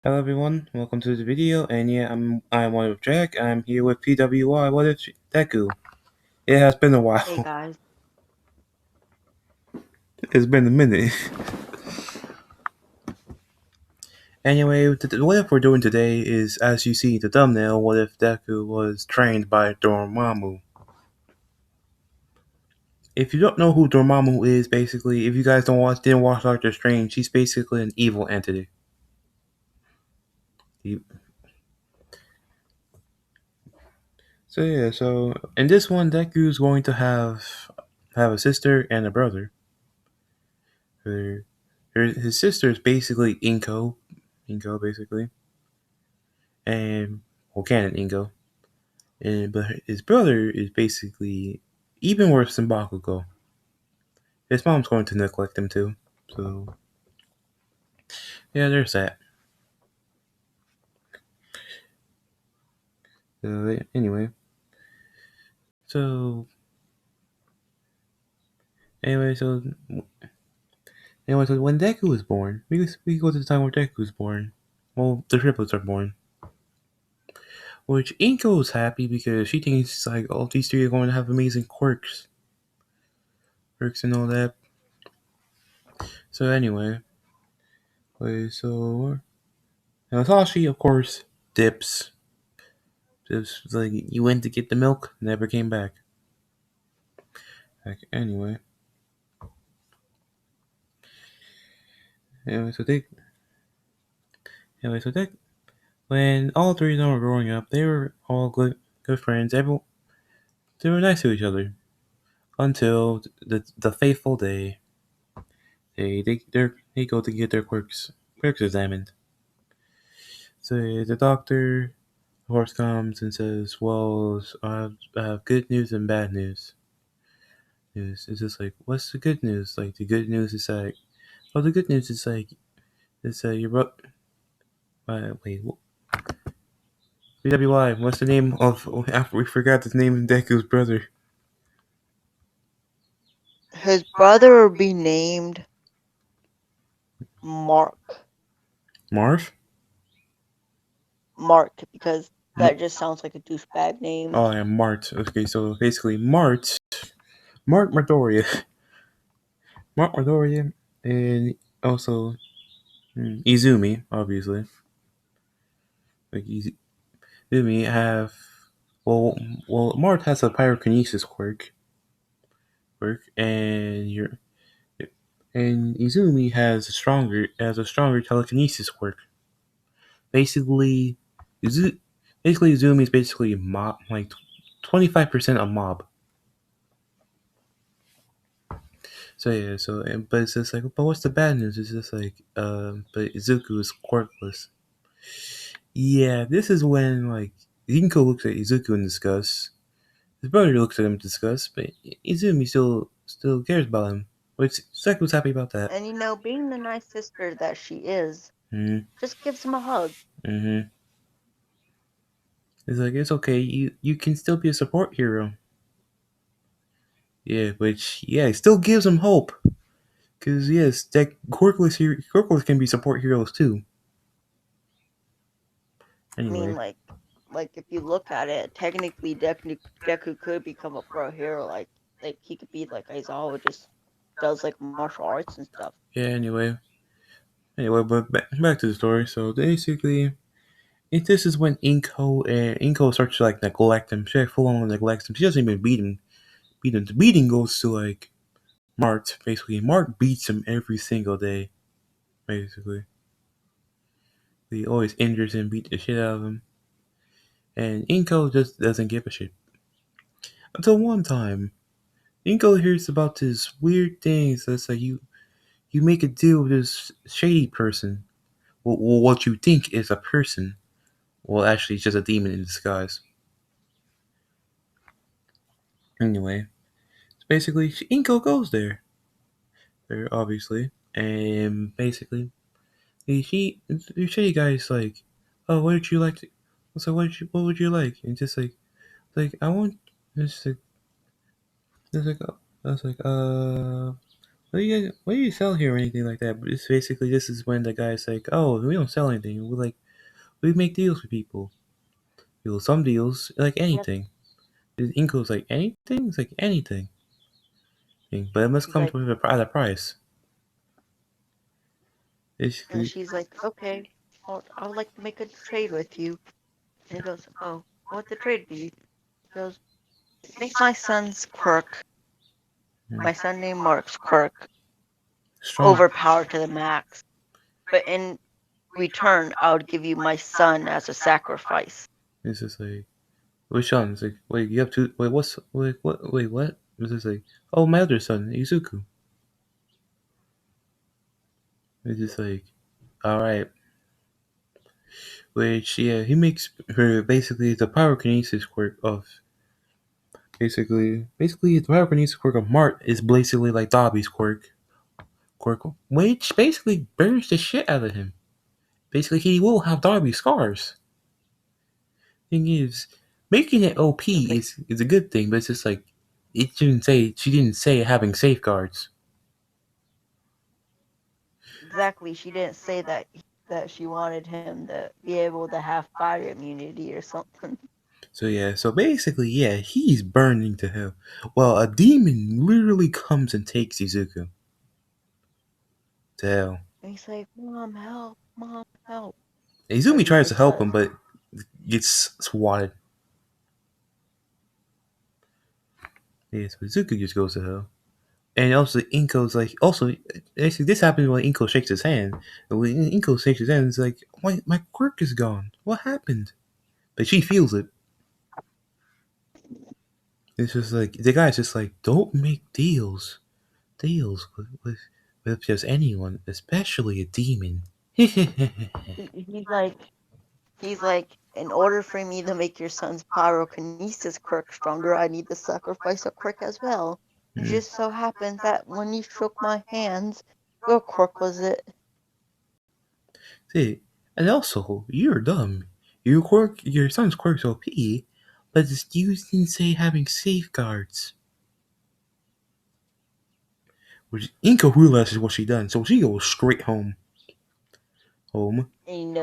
Hello everyone, welcome to the video, and yeah, I'm one of Jack. I'm here with PWY. What is deku? It has been a Hey while. guys. It's been a minute. Anyway, what if we're doing today is, as you see the thumbnail, what if Deku was trained by Dormammu? If you don't know who Dormammu is, basically, if you guys didn't watch Doctor Strange, she's basically an evil entity. So in this one, Deku's going to have a sister and a brother. His sister is basically Inko basically, and Canon Inko, but his brother is basically even worse than Bakugo. His mom's going to neglect him too, so yeah, there's that. So so anyway, so so when Deku was born, we go to the time where Deku was born. Well, the triplets are born. Which Inko is happy because she thinks like all these three are going to have amazing quirks and all that. So anyway, so now Tashi, of course, dips. Just like you went to get the milk, never came back. Like, anyway, so they, anyway, so they, when all three of them were growing up, they were all good friends. They were nice to each other until the fateful day. They go to get their quirks examined. So the doctor, of course, comes and says, "Well, I have good news and bad news." It's just like, what's the good news? Like the good news is like, well, the good news is like, it's your bro. Wait, BWY. What's the name of? We forgot the name of Deku's brother. His brother would be named Mark. Marv. Mark, because M- that just sounds like a douchebag name. oh, yeah, Mart. Okay, so basically, Mark Mardoria, Mark Mardoria, and also Izumi, obviously. Like Izumi have well, Mart has a pyrokinesis quirk, and Izumi has a stronger telekinesis quirk. Basically, Izu, Izumi is basically mob, like 25% a mob. So yeah, but it's just like, but what's the bad news? It's just like, but Izuku is quirkless. Yeah, this is when like Rinko looks at Izuku in disgust. His brother looks at him in disgust, but Izumi still cares about him. Which Seku's happy about that. And being the nice sister that she is, Mm-hmm. just gives him a hug. Mm-hmm. It's like it's okay. You can still be a support hero. Yeah, which it still gives him hope. Because yes, that quirkless can be support heroes too. I mean, Anyway, like if you look at it, technically Deku could become a pro hero. Like he could be like Aizawa, just does like martial arts and stuff. yeah. But back to the story. So basically, this is when Inko starts to like neglect him. She like, full on neglects him. She doesn't even beat him. Beat him. The beating goes to like Mart. Basically, Mart beats him every single day. Basically, he always injures him, beat the shit out of him, and Inko just doesn't give a shit. Until one time, Inko hears about this weird thing. So it's like you make a deal with this shady person. Well, what you think is a person. Well, actually, it's just a demon in disguise. Anyway, so basically, Inko goes there obviously, and basically, the shady guy's like, "Oh, what did you like?" So what would you like? And just I want, just like, just like, I was like, what do you sell here or anything like that? But it's basically this is when the guy's like, oh, we don't sell anything. We make deals with people. Some deals like Yep. anything. Inco's like anything. It's like anything, but it must He's come like, at a price. and Basically, she's like, okay, well, I would like to make a trade with you. And he goes, oh, what the trade be? He goes, make my son's quirk, my son named Mark's quirk, strong. overpowered to the max. But in return, I would give you my son as a sacrifice. It's just like which one? It's like wait, you have two. Wait, what's wait what? Wait, what? It's just like oh, my other son, Izuku. It's just like all right. Which yeah, he makes her basically the pyrokinesis quirk of basically the pyrokinesis quirk of Mart is basically like Dobby's quirk, which basically burns the shit out of him. Basically, he will have Dobby scars. Thing is, making it OP Like, is a good thing, but it's just like she didn't say having safeguards. exactly, she didn't say that she wanted him to be able to have fire immunity or something. So yeah, so basically, yeah, he's burning to hell. Well, a demon literally comes and takes Izuku to hell. And he's like, Mom, help, Mom, help. Or Izumi he tries to just help says, him, but gets swatted. Yes, but Izuku just goes to hell. And also, Inko's like, also, actually, this happens when Inko shakes his hand. And when Inko shakes his hand, it's like, my quirk is gone. What happened? But she feels it. It's just like, the guy's just like, don't make deals with just anyone, especially a demon. he's like, he's like, in order for me to make your son's pyrokinesis quirk stronger, I need to sacrifice a quirk as well. It Mm. just so happens that when you shook my hands, your quirk was it. See, and also, you're dumb. Your son's quirk's OP, but you didn't say having safeguards. Which Inko realizes what she done, so she goes straight home. Home. And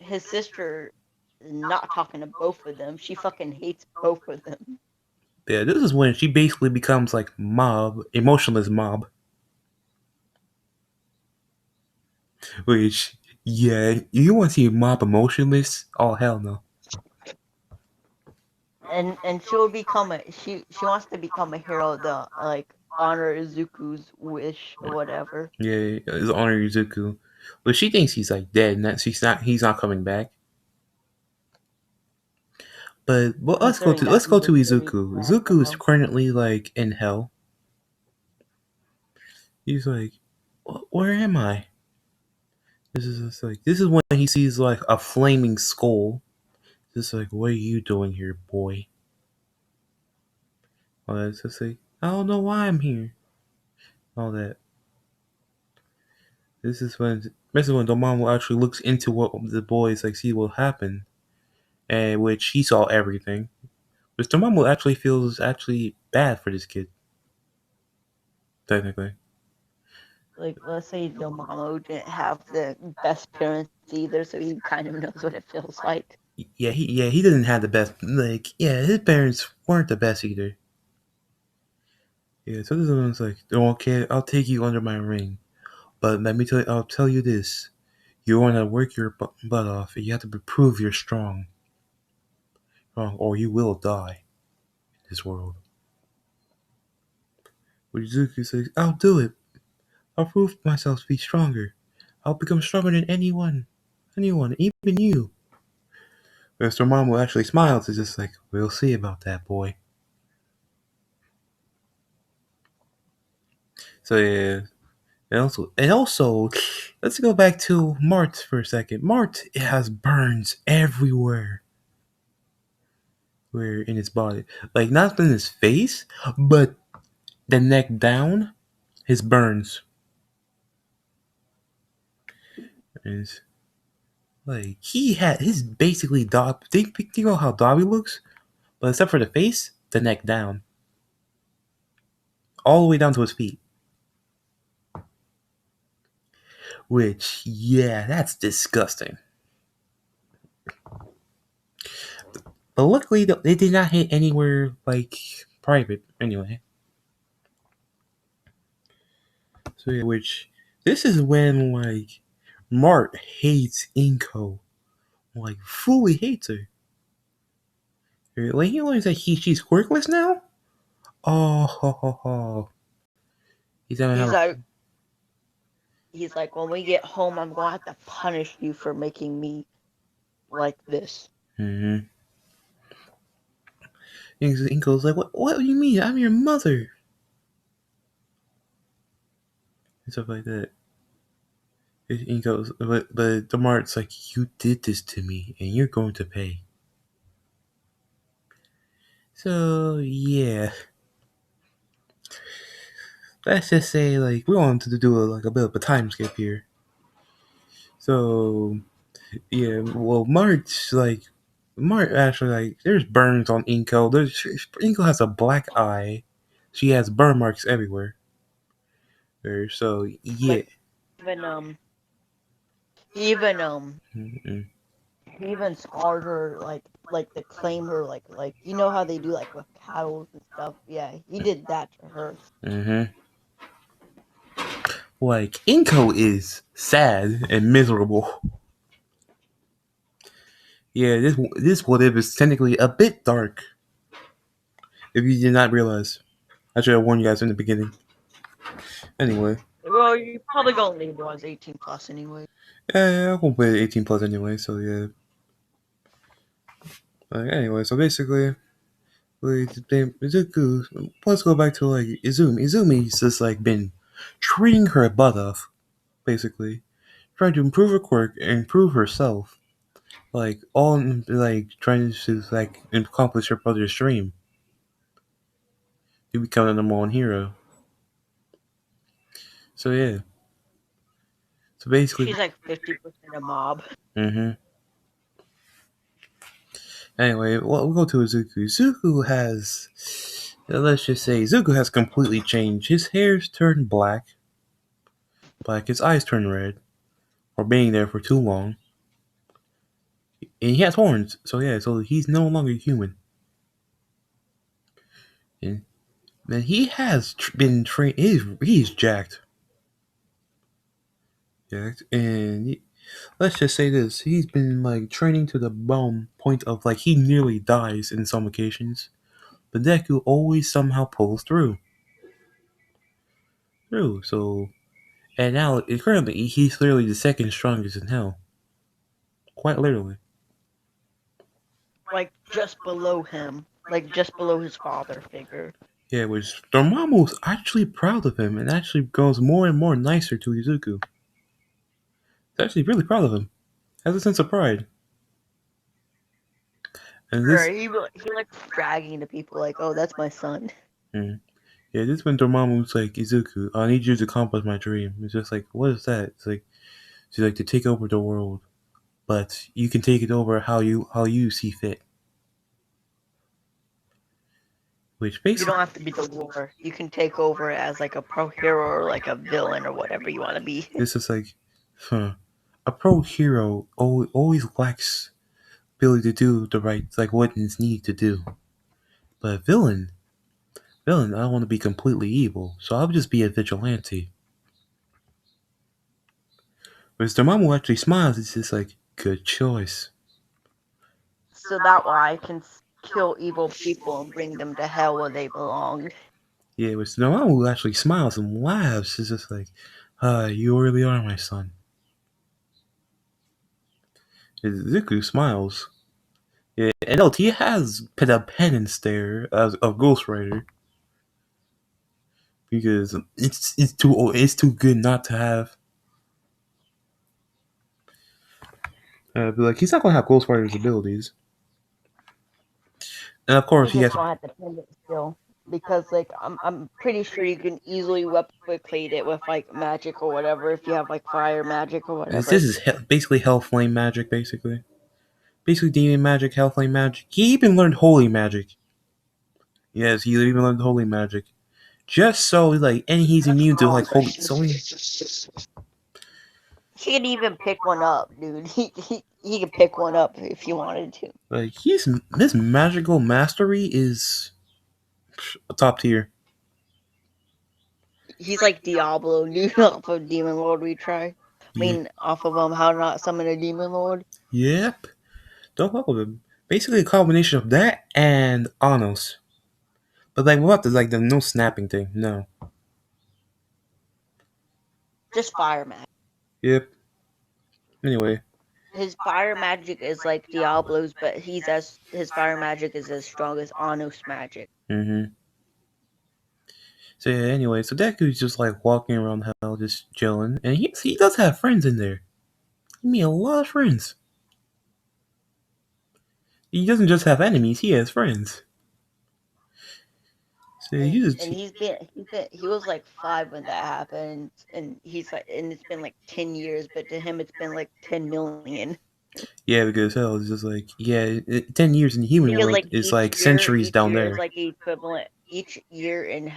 his sister is not talking to both of them. She fucking hates both of them. Yeah, this is when she basically becomes like mob, emotionless mob. Which, yeah, you want to see mob emotionless? Oh hell no. And she'll become a she wants to become a hero to like honor Izuku's wish or whatever. Yeah, it's honor Izuku. But she thinks he's like dead, and that he's not coming back. But well, Considering that let's he go to was very Izuku. sad for Izuku is him. currently like in hell. He's like, where am I? This is when he sees like a flaming skull. Just like, what are you doing here, boy? All that. It's just like, I don't know why I'm here. All that. This is when Dormammu actually looks into what the boys like see what happened, and which he saw everything. But Dormammu actually feels actually bad for this kid, technically. Like let's say Dormammu didn't have the best parents either, so he kind of knows what it feels like. He didn't have the best his parents weren't the best either. Yeah, so this one's like, okay, I'll take you under my ring, but I'll tell you this: you want to work your butt off, and you have to prove you're strong, or you will die in this world. Uzuki says, I'll do it. I'll prove myself to be stronger. I'll become stronger than anyone, even you. Mr. Mamu actually smiles. It's just like, we'll see about that, boy. So yeah, and also, let's go back to Mart for a second. Mart has burns everywhere, where in his body, like not in his face, but the neck down, his burns. Is like he had his basically Dob. Think about how Dobby looks, but except for the face, the neck down. all the way down to his feet. Which, yeah, that's disgusting. But luckily, they did not hit anywhere like private anyway. So yeah, which this is when like Mart hates Inko, like fully hates her. Like he learns that she's quirkless now. Oh, ho, ho, ho. He's gonna He's have. like, he's like, when we get home, I'm gonna have to punish you for making me like this. Mm-hmm. Inko's like, what? What do you mean? I'm your mother. And stuff like that. Inko's, but the Mart's like, you did this to me, and you're going to pay. So yeah, let's just say like we wanted to do a bit of a time skip here. So yeah, well Mart actually like there's burns on Inko. Inko has a black eye. She has burn marks everywhere. So yeah. Like even even Mm-mm. he even scarred her like to claim her like you know how they do like with cattle and stuff. Yeah, he did that to her. Mm-hmm. Like Inko is sad and miserable. Yeah, this what if is technically a bit dark. If you did not realize, I should have warned you guys in the beginning. Anyway, Well, you probably gonna leave it as 18 plus anyway. yeah, I won't play 18 plus anyway. So yeah. Anyway, so basically, Izuku. Let's go back to like Izumi. Izumi's just like been treating her butt off, basically, trying to improve her quirk and improve herself, like all like trying to like accomplish her brother's dream to become the number one hero. So yeah, so basically, She's like 50% a mob. mm-hmm. Anyway, well, we'll go to Izuku. Izuku has, let's just say, Izuku has completely changed. His hair's turned black. His eyes turn red for being there for too long. And he has horns, so yeah, so he's no longer human. And man, he has been trained. He's jacked, and let's just say this: he's been like training to the bone point of like he nearly dies in some occasions, but Deku always somehow pulls through. So and now currently he's literally the second strongest in hell, quite literally. Like just below him. Like just below his father figure. Yeah, which Dormammu's actually proud of him and actually goes more and more nicer to Izuku. He's actually really proud of him. Has a sense of pride. And this, Right, he like bragging to people like, oh, that's my son. mm, yeah, this when Dormammu's like, Izuku, I need you to accomplish my dream. It's just like, what is that? It's like, she's like to take over the world, but you can take it over how you see fit. Which You basically, don't have to be the ruler. You can take over as like a pro hero or like a villain or whatever you want to be. this is like, huh, a pro hero always lacks ability to do the right, like what is needed to do. But villain, I want to be completely evil, so I'll just be a vigilante. Whereas Dormammu actually smiles. It's just like, good choice. So that way I can kill evil people and bring them to hell where they belong. Yeah, which Dormammu actually smiles and laughs. It's just like, you really are my son. Zuko smiles. Yeah, and note he has put a penance there of Ghost Rider because it's too good not to have. But like he's not gonna have Ghost Rider's abilities, and of course He's he just has. gonna have to pin it still. Because like I'm pretty sure you can easily replicate it with like magic or whatever if you have like fire magic or This whatever. is basically Hell Flame magic, basically demon magic, Hell Flame magic. He even learned Holy magic. Yes, he even learned Holy magic. just so like, and he's immune to like holy. So He could even pick one up, dude. He could pick one up if he wanted to. like his magical mastery is top tier. He's like Diablo, dude, off of Demon Lord retry. I Yeah. mean, off of How Not Summon a Demon Lord. Yep. Don't fuck with him. Basically, a combination of that and Anos. But like, what the like the no snapping thing? No. Just fire magic. Yep. Anyway. His fire magic is like Diablo's, but his fire magic is as strong as Anos magic. Mm-hmm. So yeah. Anyway, so Deku's just like walking around hell, just chilling, and he does have friends in there. He made a lot of friends. He doesn't just have enemies; he has friends. So he just And he was like 5 when that happened, and it's been like 10 years, but to him it's been like 10 million. yeah, because hell is just like 10 years in the human Because world like is like centuries each down year is there. like equivalent. Each year in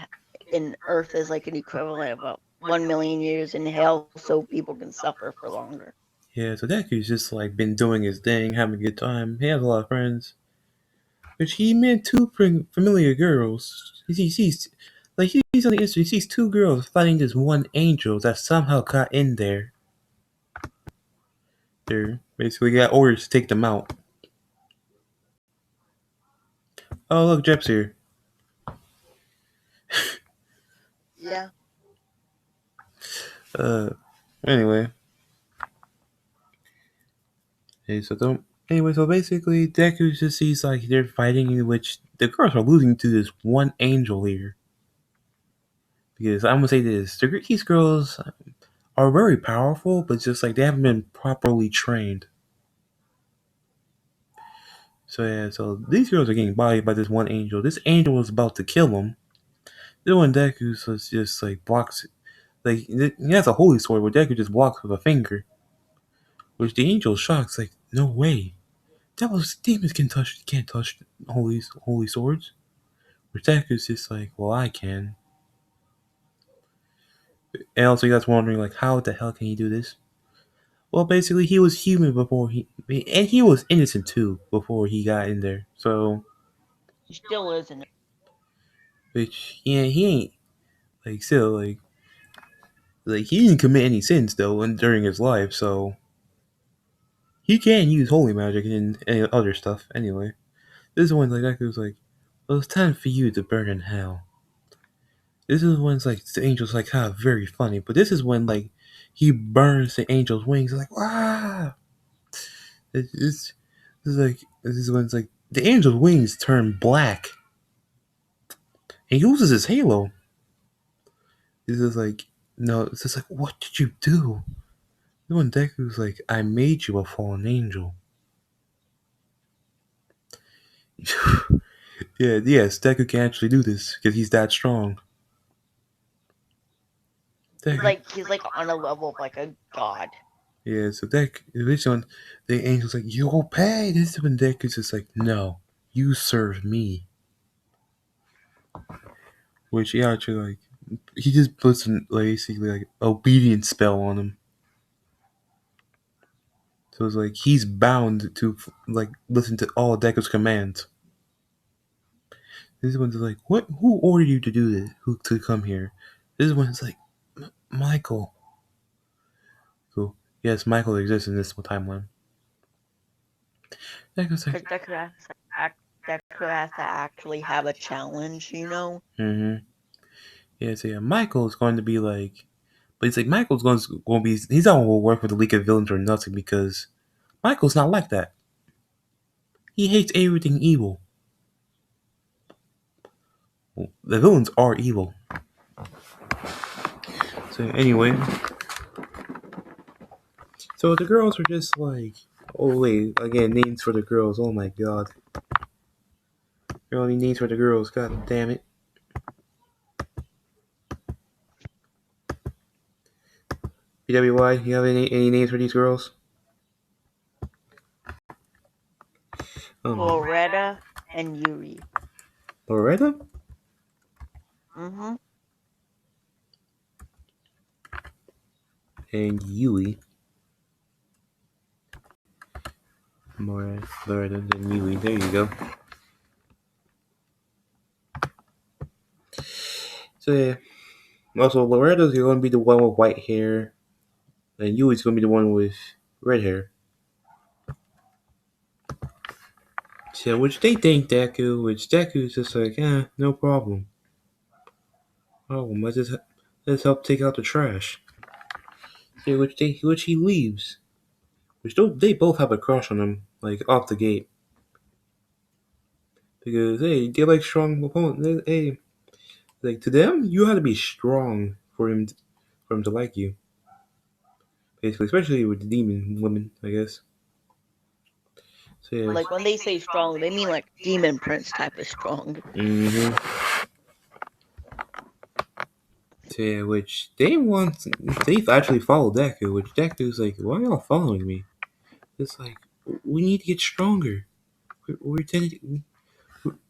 Earth is like an equivalent of about 1 million years in hell, so people can suffer for longer. Yeah, so Deku's just like been doing his thing, having a good time. He has a lot of friends. Which he met two familiar girls. He sees, like he's on the instant. He sees two girls fighting this one angel that somehow got in there. They basically got orders to take them out. Oh look, Jep's here. Yeah. Uh, anyway, so don't. Anyway, so basically, Deku just sees like they're fighting, in which the girls are losing to this one angel here. Because I'm gonna say this: these girls are very powerful, but just like they haven't been properly trained. So yeah, so these girls are getting bodied by this one angel. This angel was about to kill them. The one Deku was just like blocks, like he has a holy sword where Deku just blocks with a finger. Which the angel shocks, like no way, devils demons can't touch holy swords. Which Deku's just like, well I can. And also you guys wondering like how the hell can he do this? Well, basically he was human before and he was innocent too before he got in there. So, He still isn't. which yeah he ain't like still like he didn't commit any sins though during his life, so he can use holy magic and other stuff anyway. This is when like that was like, well, it's time for you to burn in hell. This is when it's like the angel's like kind of very funny, but this is when like he burns the angel's wings. It's like wow, it's this is when it's like the angel's wings turn black. And he loses his halo. This is like no, it's just like what did you do? This when Deku's like, I made you a fallen angel. Yeah, yes, Deku can actually do this because he's that strong. Deku. He's like on a level of like a god. Yeah, so this one, the angel's like, you'll pay. This is when Deku's just like, no, you serve me. Which he actually like, he just puts an basically like obedience spell on him. So it's like he's bound to like listen to all Deku's commands. This one's like, what? Who ordered you to do this? Who to come here? This one's like, Michael. Cool. Yes, Michael exists in this timeline. Deku's like, Because Deku has to actually have a challenge, you know? mm-hmm. Yeah, so yeah, Michael's going to be like, but he's like, Michael's going to be, he's not going to work with the League of Villains or nothing because Michael's not like that. He hates everything evil. Well, the villains are evil. So anyway, so the girls are just like, oh wait, again, names for the girls. Oh my god. There are only names for the girls. God damn it. PWY, you have any names for these girls? Um, Loretta and Yuri. Loretta? Mm-hmm. and Yui. Loretta and Yui. There you go. So yeah. Also, Loretta's going to be the one with white hair, and Yui's going to be the one with red hair. So, which they think Deku, which Deku's just like, no problem. Oh, let's help take out the trash. Yeah, which he leaves. Which they both have a crush on him, like off the gate. Because hey, they like strong opponents. Hey, like to them, you have to be strong for him to like you. Basically, especially with the demon women, I guess. So yeah. Like when they say strong, they mean like demon prince type of strong. Mm-hmm. So yeah, which they've actually followed Deku, which Deku's like, why are y'all following me? It's like, we need to get stronger. We're tending,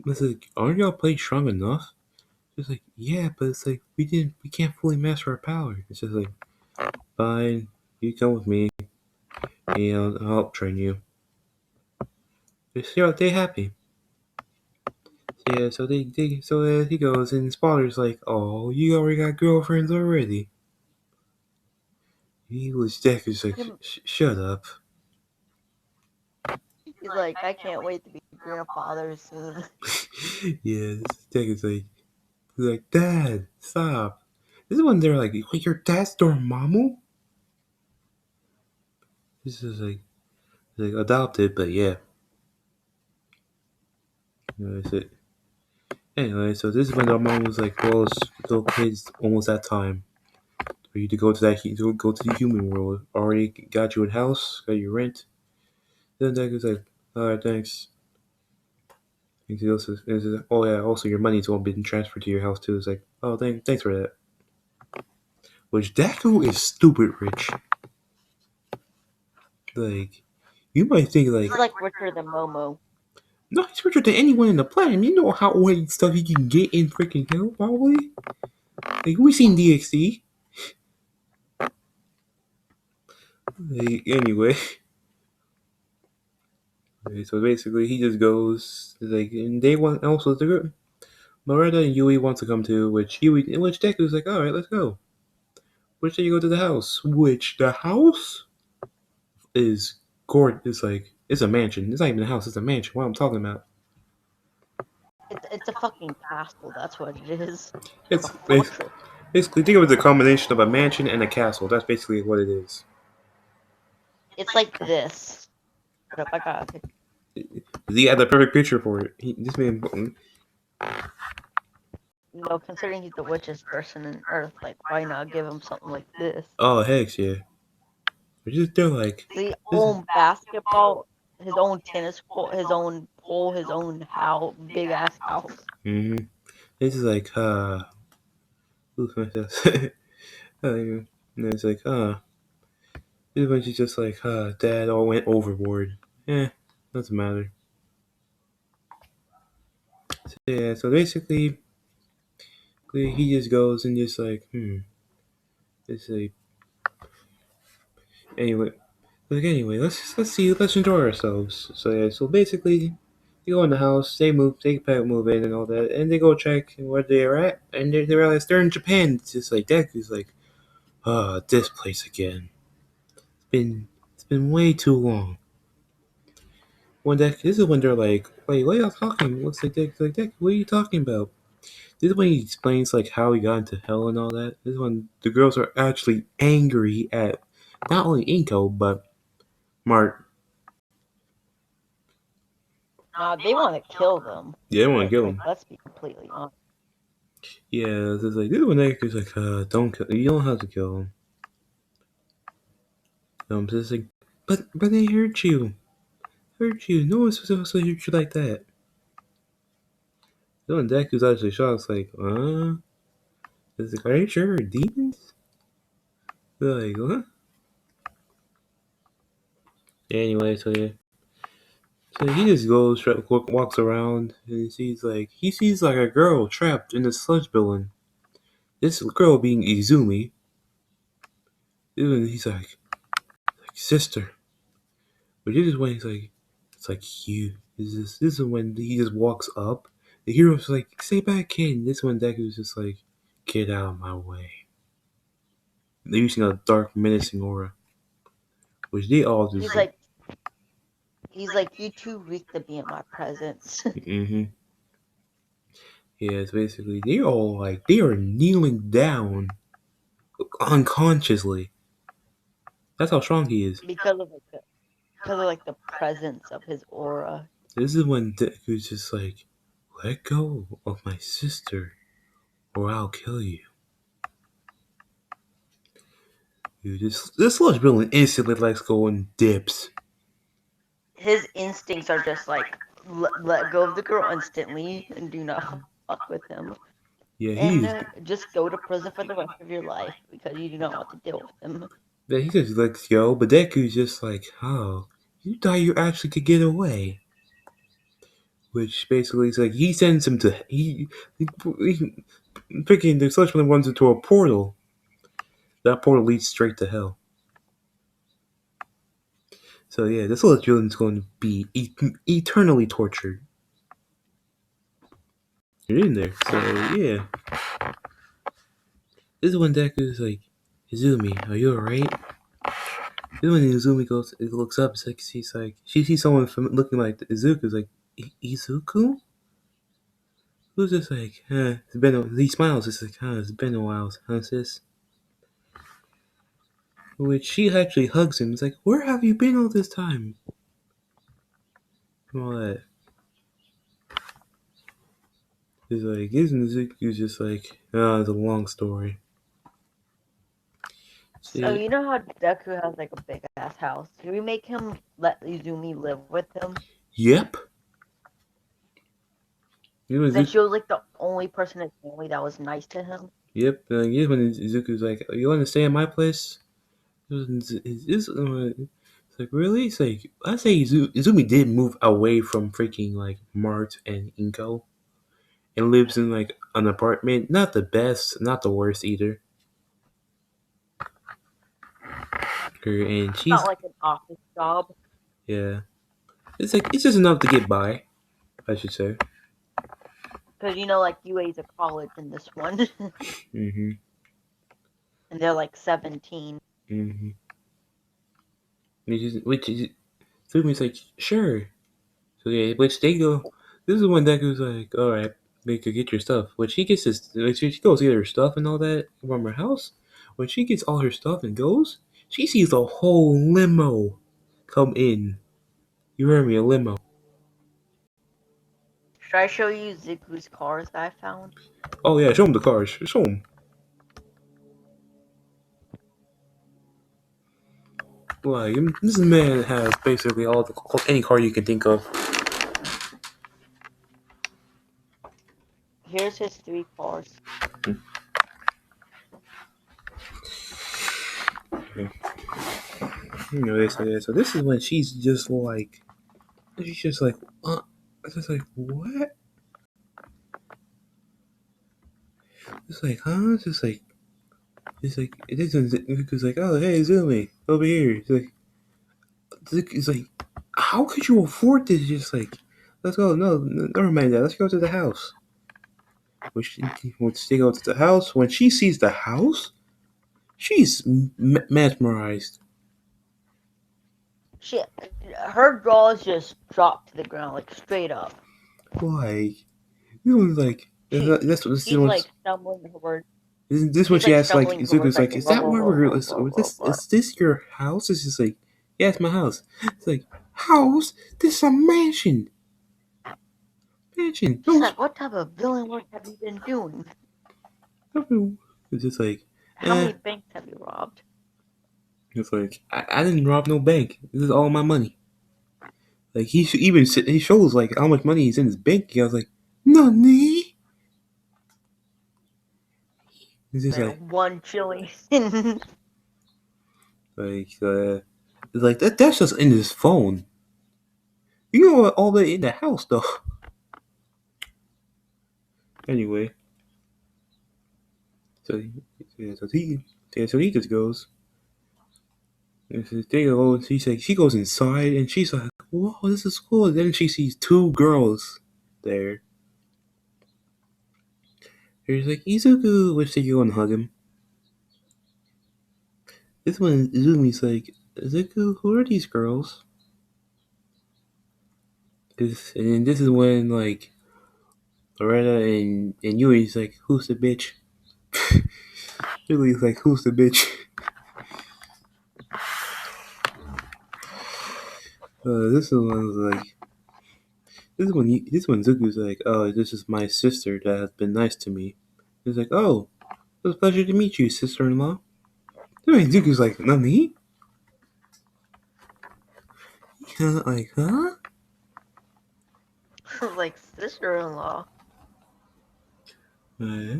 it's like, aren't y'all playing strong enough? It's like, yeah, but it's like, we can't fully master our power. It's just like, fine, you come with me, and I'll help train you. They're happy. So yeah, so he goes, and Spotter's like, oh, you already got girlfriends already. He was Deku's like, shut up. He's like, I can't wait to be grandfather soon. Yeah, this Deku's like, Dad, stop. This is when they're like, wait, your dad's Dormammu? This is like adopted, but yeah. That's it. Anyway, so this is when Dormammu was like, well, it's almost that time for you to go to the human world. Already got you a house, got your rent. Then Deku's like, alright, thanks. And he also says, oh yeah, also your money's all been transferred to your house too. It's like, oh, thanks for that. Which Deku is stupid rich. Like, you might think He's like richer than Momo. no, he's richer than anyone in the planet. You know how much stuff he can get in freaking hell, probably. Like we seen DXD. Like, anyway, okay, so basically he just goes like, and they want also the group. Loretta and Yui want to come too, which Deku's like, all right, let's go. Which day you go to the house? Which the house is It's like it's a mansion. It's not even a house. It's a mansion. What I'm talking about. It's a fucking castle. That's what it is. It's A fortress. basically think of it as a combination of a mansion and a castle. That's basically what it is. It's like this. But I got He had the perfect picture for it. This man. considering he's the richest person in Earth, like why not give him something like this? Oh heck yeah! They're like. They own basketball, his own tennis court, his own pool, his own house, big ass house. Mm-hmm. This is like who's my and it's like this is when she's just like Dad all went overboard. Doesn't matter. So, yeah, so basically he just goes and just like it's like anyway. Anyway, let's enjoy ourselves. So yeah, so basically, they go in the house, they move in and all that, and they go check where they're at, and they realize they're in Japan. It's just like Deku's like, this place again. It's been way too long. This is when they're like, wait, what are y'all talking? What's like Deku's like, Deku, what are you talking about? This is when he explains like how he got into hell and all that. This is when the girls are actually angry at not only Inko but Mark. Nah, they want to kill them. Yeah, they want to kill him. Let's be completely honest. Yeah, it's like this is when Deku's like, don't kill. You don't have to kill him. So it's like, but they hurt you. Hurt you. No one's supposed to hurt you like that. So when Deku's actually shocked, it's like, It's like, are you sure we're demons? They're like, what? Anyway, so yeah. So he just walks around, and he sees like a girl trapped in the sludge building. This girl being Izumi. Even he's like sister. But this is when he's like, it's like you. This is when he just walks up. The hero's like, stay back, kid. And this one Deku's just like, get out of my way. They're using a dark, menacing aura, which they all just. He's like, you too weak to be in my presence. Mm-hmm. Yeah, it's basically they all like they are kneeling down unconsciously. That's how strong he is. Because of like the presence of his aura. This is when Deku's just like, let go of my sister, or I'll kill you. Dude, this large villain instantly lets go and dips. His instincts are just like let go of the girl instantly and do not fuck with him, Yeah, and he's just go to prison for the rest of your life because you do not want to deal with him. that he just lets go, but Deku's just like, oh, you thought you actually could get away. Which basically is like he sends him to he picking the such one runs into a portal. That portal leads straight to hell. So yeah, this little villain's going to be eternally tortured. You're in there. So yeah, this is when Deku's like, Izumi, are you alright? This is when Izumi looks up. It's like she sees someone looking like Izuku's like Izuku. Who's just like, it's been he smiles. It's like, it's been a while, huh, sis? Which she actually hugs him. It's like, where have you been all this time? And all that. He's like, isn't Izuku's just like, it's a long story. So See, you know how Deku has like a big ass house? Can we make him let Izumi live with him? yep. You know, Since she was like the only person in his family that was nice to him. yep. You know when Izuku's like, you want to stay at my place? It's like, really? It's like, I say Izumi did move away from freaking like Mart and Inko and lives in like an apartment. Not the best, not the worst either. And It's she's, not like an office job. yeah. It's like, it's just enough to get by, I should say. Because you know, like UA's a college in this one. Mm-hmm. And they're like 17. Mm-hmm. Which is, Izumi's like, sure. So yeah, which they go. This is when Deku's like, all right, we could get your stuff. When she gets this, when she goes get her stuff and all that from her house. When she gets all her stuff and goes, she sees a whole limo come in. You heard me, a limo. Should I show you Ziku's cars that I found? Oh yeah, show him the cars. Show him. Like this man has basically any car you can think of. Here's his 3 cars. So this is when she's just like, just like what? It's like, huh? It's like it isn't. It's like, oh hey, Zumi over here. It's like, how could you afford this? Just like, let's go. No, never mind that. Let's go to the house. When she goes to the house, when she sees the house, she's mesmerized. Her jaws just dropped to the ground, like straight up. Like, you know, like She, that's what she's like stumbling her words. isn't this when She's she like asks like stumbling her words Izuku's like like, is that where blah. is this your house? It's just like, yeah, it's my house. It's like, house? This is a mansion. Mansion. She's No, like, what type of villain work have you been doing? it's just like, How many banks have you robbed? it's like, I didn't rob no bank. This is all my money. Like he shows like how much money he's in his bank. I was like, Nani? He's just Like 1 trillion. like like that's just in his phone. You know what, all that in the house though. Anyway, so yeah, so he just goes. They go. She's like, she goes inside and she's like, "Whoa, this is cool." And then she sees two girls there. She's like, "Izuku," which they go and hug him. This one, Izumi's like, "Izuku, who are these girls?" And then this is when like Loretta and Yui's like, "Who's the bitch?" Really, like, "Who's the bitch?" This one's like, this one Zuku's like, "Oh, this is my sister that has been nice to me." He's like, "Oh, it was a pleasure to meet you, sister-in-law." Then Zuku's like, "Not me?" Like, huh? Like sister-in-law. Uh,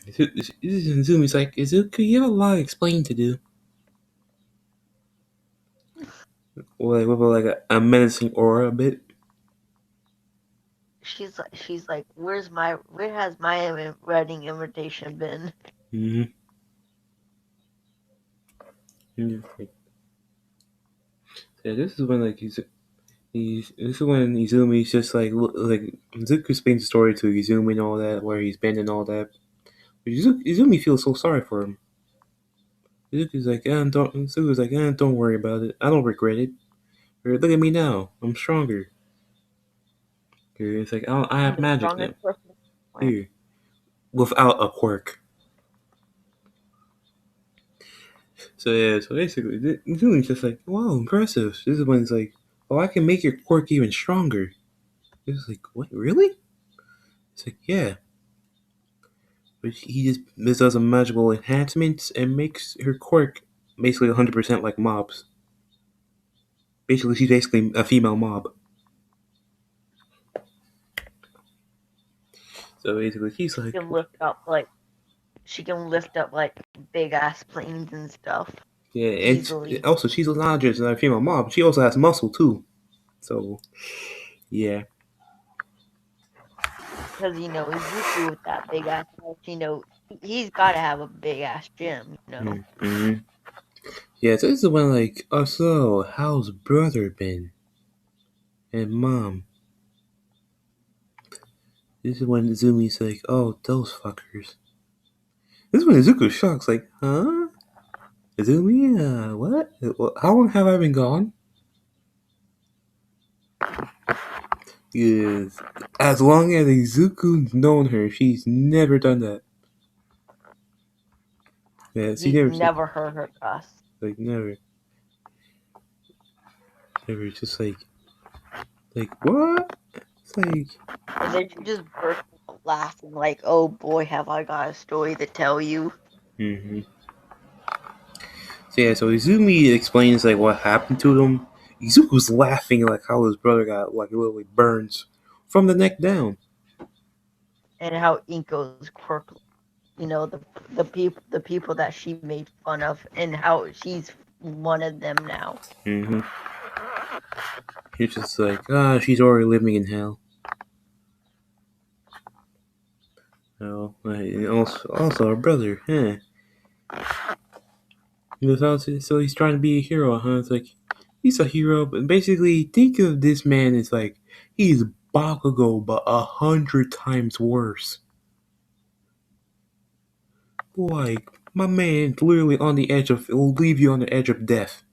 Zumi's like, "Zuku, you have a lot of explaining to do." Like, with like a menacing aura a bit. She's like, where has my wedding invitation been? Mm-hmm. Yeah, this is when like this is when Izumi's just like Zuku explains the story to Izumi and all that, where he's been and all that. But Izumi feels so sorry for him. Zuku's like, don't worry about it. I don't regret it. Or, look at me now. I'm stronger. Or, it's like, I I'm have the magic now. strongest person on the planet. Here, without a quirk. So yeah, so basically, Izumi's just like, wow, impressive. This is when it's like, oh, I can make your quirk even stronger. It's like, what, really? It's like, yeah. But he just does some magical enhancements and makes her quirk basically 100% like Mob's. Basically, she's basically a female Mob. So basically, she's She like, can lift up like big ass planes and stuff yeah, and easily. also she's larger than a female Mob. She also has muscle too. So yeah. Because Izuku with that big ass house, he's got to have a big ass gym. Mm-hmm. Yeah, so this is when like, oh, so how's brother been and mom? This is when Zumi's like, oh, those fuckers. This is when Izuku's shocked, like, huh? Izumi, what? How long have I been gone? Yes. As long as Izuku's known her, she's never done that. Yeah, she He's never, never heard her cuss. like, never. Never, just like, what? It's like, And then she just burst out laughing like, "Oh boy, have I got a story to tell you." mm-hmm. So yeah, so Izumi explains, like, what happened to them. Izuku's laughing, like, how his brother got, like, literally burns from the neck down. And how Inko's quirk, the people that she made fun of, and how she's one of them now. Mm-hmm. He's just like, she's already living in hell. Oh, and also her brother, huh? So he's trying to be a hero, huh? It's like, he's a hero, but basically, think of this man as like, he's Bakugo, but 100 times worse. Like, my man's literally on the edge of, will leave you on the edge of death.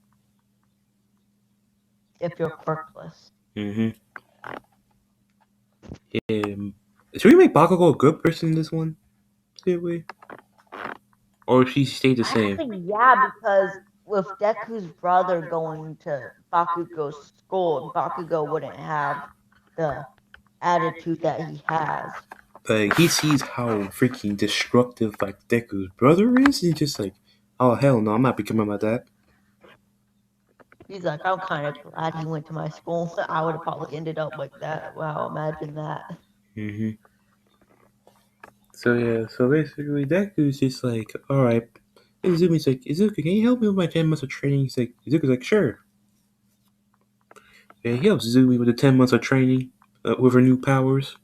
If you're quirkless. Mm-hmm. Yeah. Should we make Bakugo a good person in this one? Did we? Or she stayed the same? Actually, yeah, because with Deku's brother going to Bakugo's school, Bakugo wouldn't have the attitude that he has. Like, he sees how freaking destructive, like, Deku's brother is, and he's just like, oh, hell no, I'm not becoming like that. He's like, I'm kind of glad he went to my school. I would have probably ended up like that. Wow, imagine that. Mm-hmm. So yeah, so basically Deku's just like, alright. And Izumi's like, Izuku, can you help me with my 10 months of training? Izuku's like, sure. Yeah, he helps Izumi with the 10 months of training, with her new powers.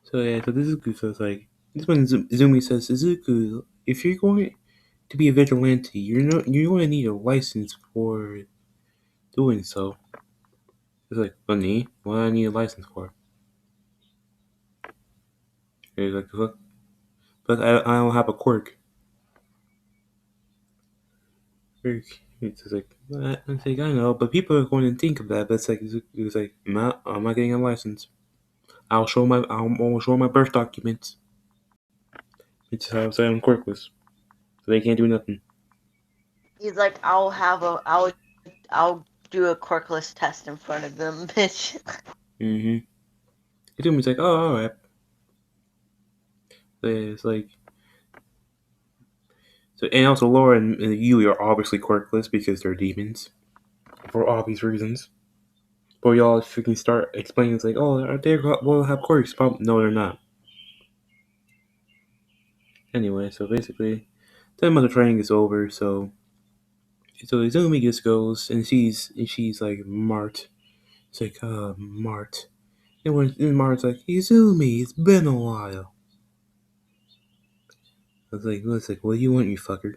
So yeah, so this is like, This when Izumi says, Izuku, if you're going to be a vigilante, you're going to need a license for doing so. It's like, funny, what do I need a license for? He's like, look, but I don't have a quirk. It's like, it's like, I know, but people are going to think of that. But it's like, I'm not getting a license. I'll show my birth documents. It's how I'm quirkless. So they can't do nothing. He's like, I'll do a quirkless test in front of them, bitch. Mm-hmm. Izumi's like, oh, alright. It's like, so, and also Laura and Yui are obviously quirkless because they're demons. For obvious reasons. But y'all freaking start explaining, it's like, oh, are they will have quirks? No, they're not. Anyway, so basically, 10 months of training is over, so Izumi just goes and she's like Mart. It's like, Mart. And Mart's like, Izumi, it's been a while. I was like, what do you want, you fucker?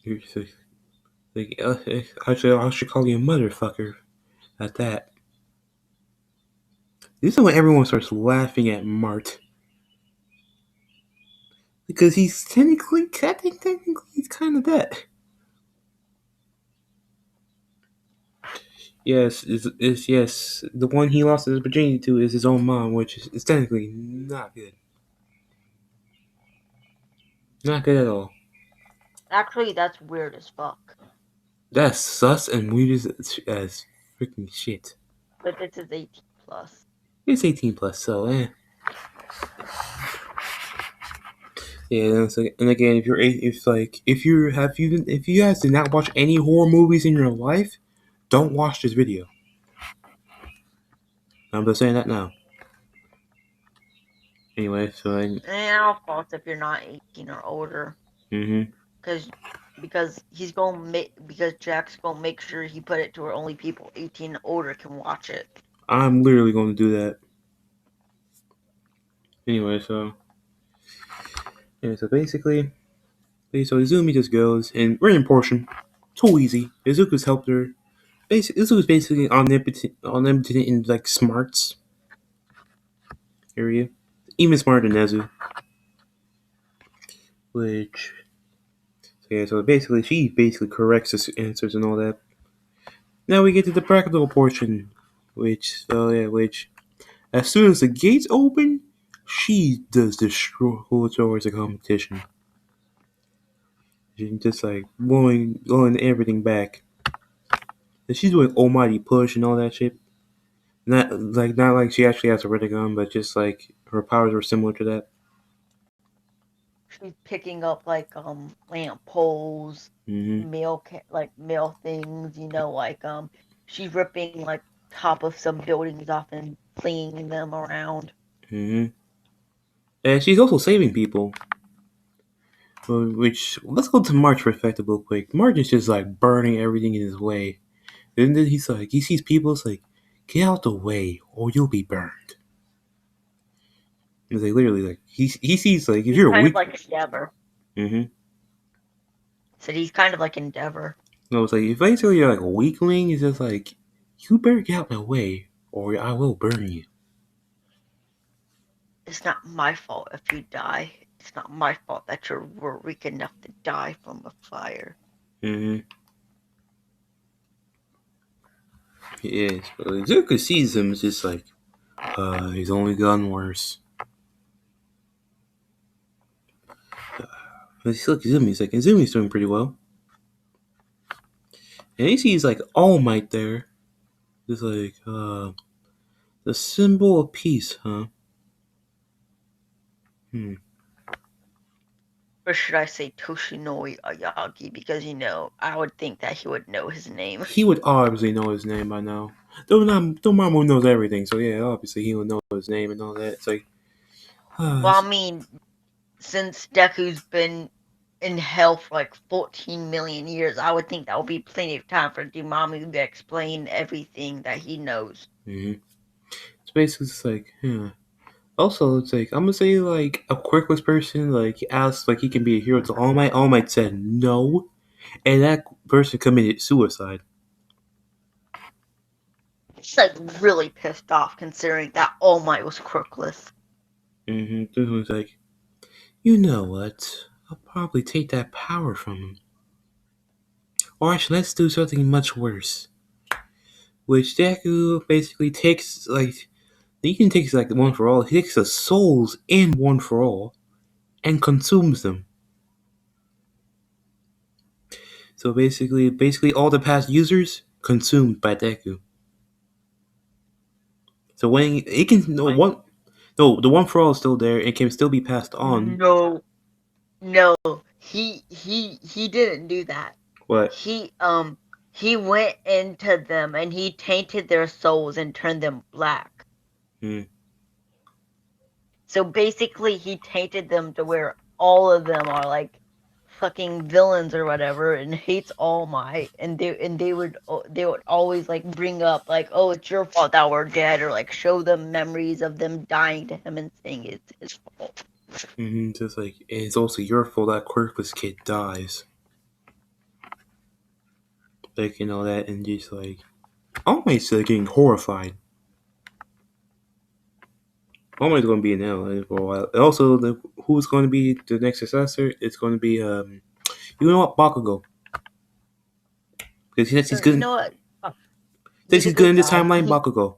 You're just like, actually, I should call you a motherfucker at that. This is when everyone starts laughing at Mart. Because he's technically he's kind of that. Yes, yes. The one he lost his virginity to is his own mom, which is technically not good. Not good at all. Actually, that's weird as fuck. That's sus and weird as freaking shit. But this is 18 plus. It's 18 plus, so Yeah, and, it's like, and again, if you guys did not watch any horror movies in your life, don't watch this video. I'm just saying that now. Anyway, so I'll fault if you're not 18 or older. mm-hmm. Because because Jack's gonna make sure he put it to where only people 18 and older can watch it. I'm literally going to do that. Anyway, so basically, so Izumi just goes and we're in portion. Too easy. Izuku's helped her. Izuku's basically omnipotent in like smarts area, even smarter than Nezu. Which so basically she basically corrects the answers and all that. Now we get to the practical portion, which as soon as the gates open, she does destroy who destroys the competition. She's just like blowing everything back. And she's doing almighty push and all that shit. Not like she actually has a red gun, but just like her powers were similar to that. She's picking up like lamp poles, Mm-hmm. mail things, she's ripping like top of some buildings off and flinging them around. Mm-hmm. And she's also saving people. Which let's go to March perspective real quick. March is just like burning everything in his way. And then he's like, he sees people, it's like, get out the way or you'll be burned. It's like literally like he sees like if He's you're a kind of weak. like Endeavor. Mm-hmm. So he's kind of like Endeavor. No, it's like if basically you're like a weakling, it's just like you better get out my way or I will burn you. It's not my fault if you die. It's not my fault that you were weak enough to die from a fire. Mm-hmm. Yes, but Zuka sees him, it's just like, he's only gotten worse. But he's like Izumi's doing pretty well. And he sees like All Might there. Just like, the symbol of peace, huh? Or should I say Toshinori Ayagi? Because, I would think that he would know his name. He would obviously know his name by now. Dormammu knows everything, so yeah, obviously he would know his name and all that. It's like, Well, I mean, since Deku's been in hell for like 14 million years, I would think that would be plenty of time for Dormammu to explain everything that he knows. mm-hmm. It's basically just like, yeah. Also, it's like I'm gonna say like a quirkless person like asked like he can be a hero to All Might. All Might said no, and that person committed suicide. He's like really pissed off considering that All Might was crookless. This one's like, you know what? I'll probably take that power from him. Or actually, let's do something much worse. Which Deku basically takes like he can take like one for all. He takes the souls in one for all and consumes them. So basically all the past users consumed by Deku. So when it can no the one for all is still there. It can still be passed on. No, no, he didn't do that. What? He went into them and he tainted their souls and turned them black. Hmm. So basically, he tainted them to where all of them are like fucking villains or whatever, and hates All Might, and they would always like bring up like, oh, it's your fault that we're dead, or like show them memories of them dying to him and saying it's his fault. Just like it's also your fault that quirkless kid dies. Like and all that, and just like All Might's getting horrified. All Might's going to be in hell for a while. And also, who's going to be the next successor? It's going to be you know what, Bakugo, because he's You good. know what? Since He's a he's good good in this guy. timeline, Bakugo.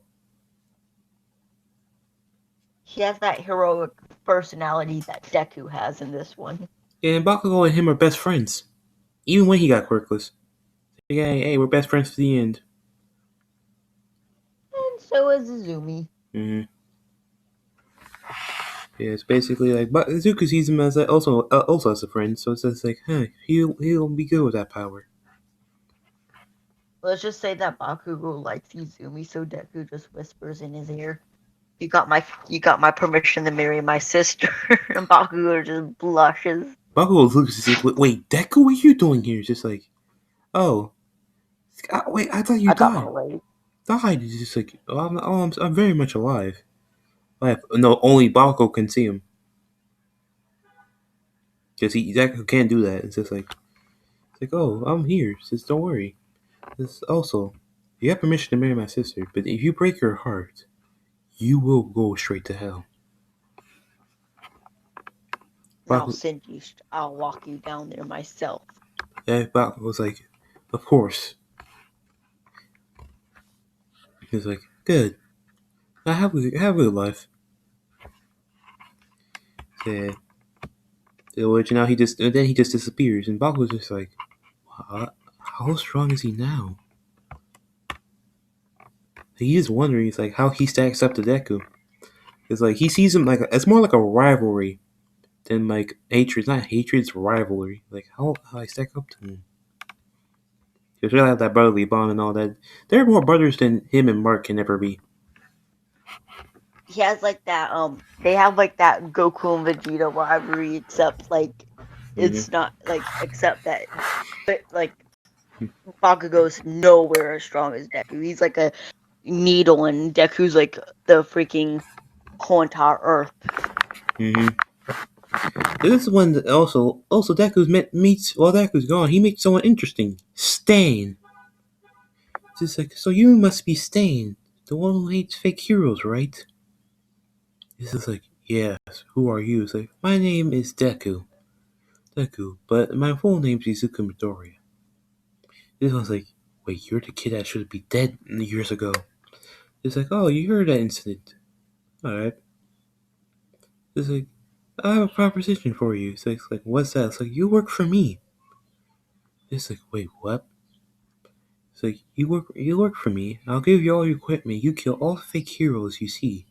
He has that heroic personality that Deku has in this one. And Bakugo and him are best friends, even when he got quirkless. Yeah, hey, we're best friends to the end. And so is Izumi. Mm-hmm. Yeah, it's basically like, but Zuko sees him as also as a friend, so it's just like, hey, he'll be good with that power. Let's just say that Bakugo likes Izumi, so Deku just whispers in his ear, you got my permission to marry my sister," and Bakugo just blushes. Bakugo looks like, wait, Deku, what are you doing here? It's just like, oh, wait, I thought you I thought my died. lady. Died. It's just like, I'm very much alive. No, only Bakugo can see him. Because Deku can't do that. It's like, oh, I'm here. Just don't worry. It's also, you have permission to marry my sister, but if you break her heart, you will go straight to hell. And I'll Bakugo, send you. I'll walk you down there myself. Bakugo was like, of course. He was like, good. I have a good life. Yeah. Which now then he just disappears, and Bakugo's just like, how strong is he now? He's just wondering, he's like, how he stacks up to Deku. It's like he sees him like it's more like a rivalry than like hatred. It's not hatred, it's rivalry. Like how I stack up to him. Because they have that brotherly bond and all that. They're more brothers than him and Mark can ever be. He has like that. They have like that Goku and Vegeta rivalry, except like it's Mm-hmm. not like except that, but like Bakugo's nowhere as strong as Deku. He's like a needle, and Deku's like the freaking whole entire Earth. Mm-hmm. This is when also Deku's meets while Deku's gone. He meets someone interesting, Stain. It's just like, so you must be Stain, the one who hates fake heroes, right? This is like, yes. Who are you? It's like, my name is Deku. Deku, but my full name's Izuku Midoriya. This one's like, wait, you're the kid that should be dead years ago. It's like, oh, you heard that incident. Alright. It's like, I have a proposition for you. It's like, what's that? It's like, you work for me. It's like, wait, what? It's like, you work for me. I'll give you all your equipment. You kill all the fake heroes you see.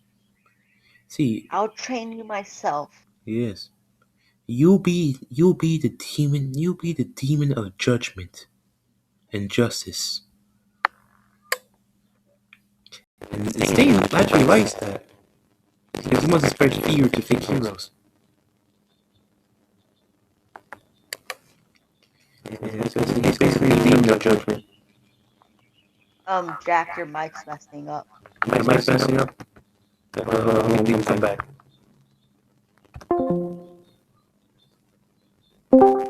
See, I'll train you myself. yes. You'll be the demon. You'll be the demon of judgment and justice. And Stain actually likes that because he wants to spread fear to fake heroes. Yeah, so he's basically the demon of judgment. Jack, your mic's messing up. Am I messing up? Hold on, let me come back. Am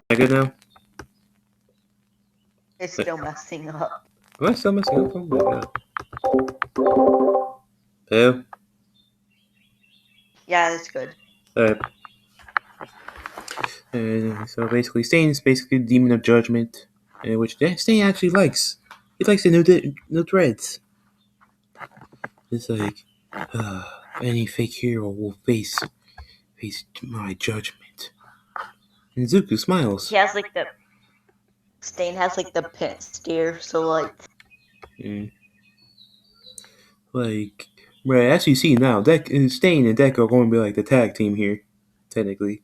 I good now? It's still messing up. Am I still messing up? Oh my god. Hello? Yeah, that's good. Alright. So basically, Stain is basically the demon of judgment, which Stain actually likes. He likes the new threads. It's like, any fake hero will face my judgment. And Zuko smiles. He has like the Stain has like the pit steer, so like Mm. Like, right, as you see now, Stain and Deku are going to be like the tag team here, technically.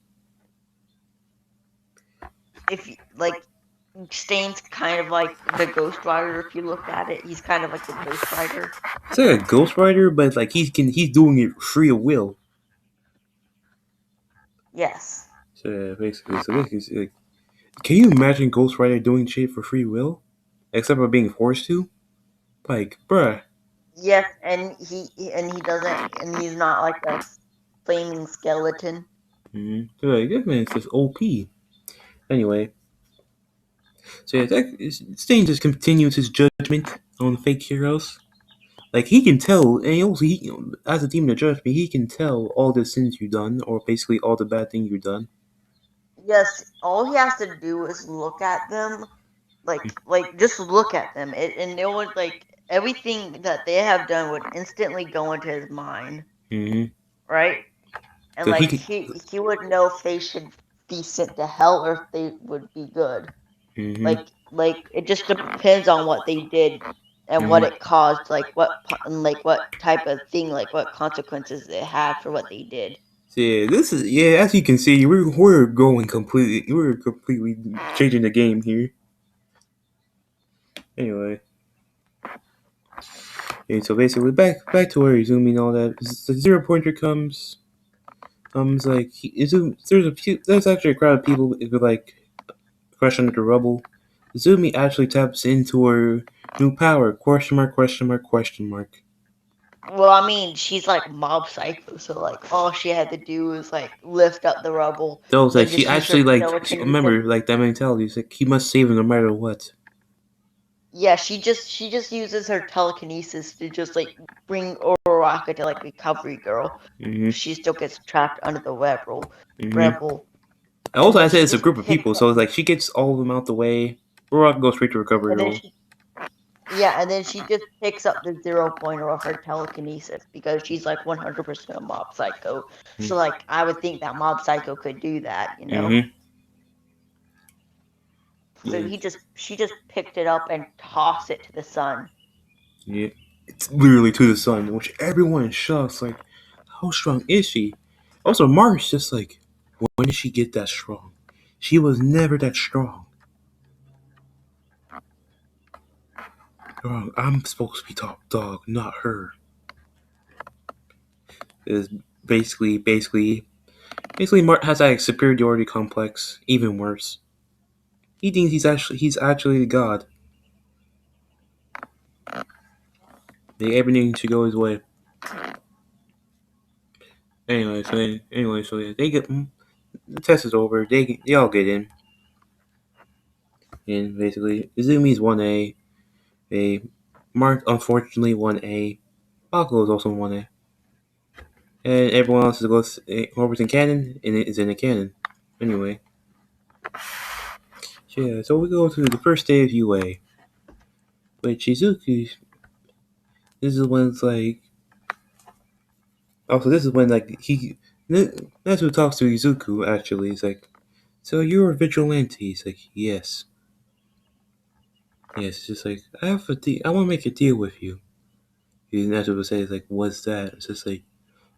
if like Stain's kind of like the Ghost Rider. If you look at it, he's kind of like the Ghost Rider. It's like a Ghost Rider, but like he's doing it free of will. Yes. So basically, like, can you imagine Ghost Rider doing shit for free will, except for being forced to? Like, bruh. Yes, and he doesn't, and he's not like a flaming skeleton. Mm-hmm. So like, this man is just OP. Anyway, so yeah, Stain just continues his judgment on fake heroes. Like he can tell, and also as a demon of judgment, he can tell all the sins you've done, or basically all the bad things you've done. Yes, all he has to do is look at them, like just look at them, and it would like everything that they have done would instantly go into his mind, Mm-hmm. right? And So he like can. he would know if they should be sent to hell or if they would be good. Mm-hmm. Like it just depends on what they did and what it caused, like what type of thing, like what consequences it had for what they did. So yeah, this is As you can see, we're completely changing the game here. Anyway, and so basically back to where Izumi and all that. The 0 pointer comes like there's actually a crowd of people who like crush under the rubble. Izumi actually taps into her new power. Question mark? Question mark? Question mark? Well, I mean, she's like mob psycho, so like all she had to do was like lift up the rubble So it's like and she just use actually her remember telekinesis. like that mentality. It's like he must save him no matter what. Yeah, she just uses her telekinesis to just like bring Uraraka to like recovery girl. Mm-hmm. She still gets trapped under the Mm-hmm. rebel, and Also, I then said she it's a just group of picks people, up so it's like she gets all of them out the way. Rock goes straight to recovery and then roll. she yeah, and then she just picks up the 0 pointer of her telekinesis because she's like 100% a mob psycho. So like I would think that mob psycho could do that. Mm-hmm. So Yeah. she just picked it up and tossed it to the sun. Yeah. It's literally to the sun, which everyone is shocked. Like, how strong is she? Also, Mark's just like, when did she get that strong? She was never that strong. I'm supposed to be top dog, not her. Is basically Mark has that superiority complex. Even worse, he thinks he's actually the god. Everything should go his way. So yeah, they get the test is over. They all get in, and basically Izumi's 1A. A Mark unfortunately 1A. Bakugo is also 1A, and everyone else goes whoever's in canon and it is in the canon. Anyway, so yeah. So we go to the first day of UA. With Shizuku, this is when it's like. Also, this is when like that's who talks to Izuku. Actually, he's like, "So you're a vigilante?" He's like, "Yes, yes." It's just like I have a deal. I want to make a deal with you. And that's what say. It's like, "What's that?" It's just like,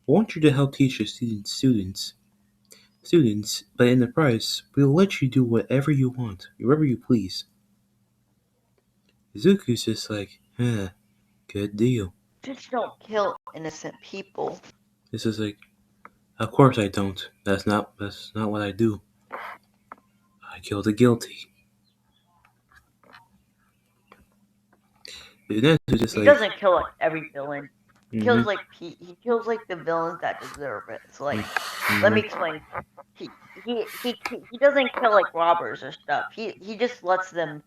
"I want you to help teach your students, but in the price, we'll let you do whatever you want, wherever you please." Izuku's just like, good deal." Just don't kill innocent people. This is like, of course I don't. That's not what I do. I kill the guilty. And that's just He like, doesn't kill like every villain. Mm-hmm. kills like he kills like the villains that deserve it. So like, let me Mm-hmm. explain. He doesn't kill like robbers or stuff. He just lets them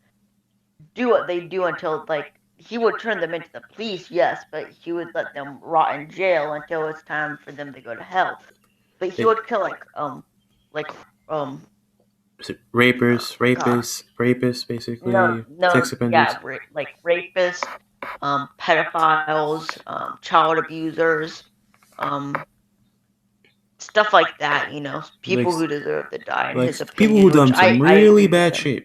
do what they do until like he would turn them into the police, yes, but he would let them rot in jail until it's time for them to go to hell. But he would kill like um Rapers, God, rapists, rapists, no, basically, no, sex yeah, offenders. like rapists, pedophiles, child abusers, um stuff like that, Like, people who deserve to die in like his people who opinion, which done some I really agree with bad him. shit.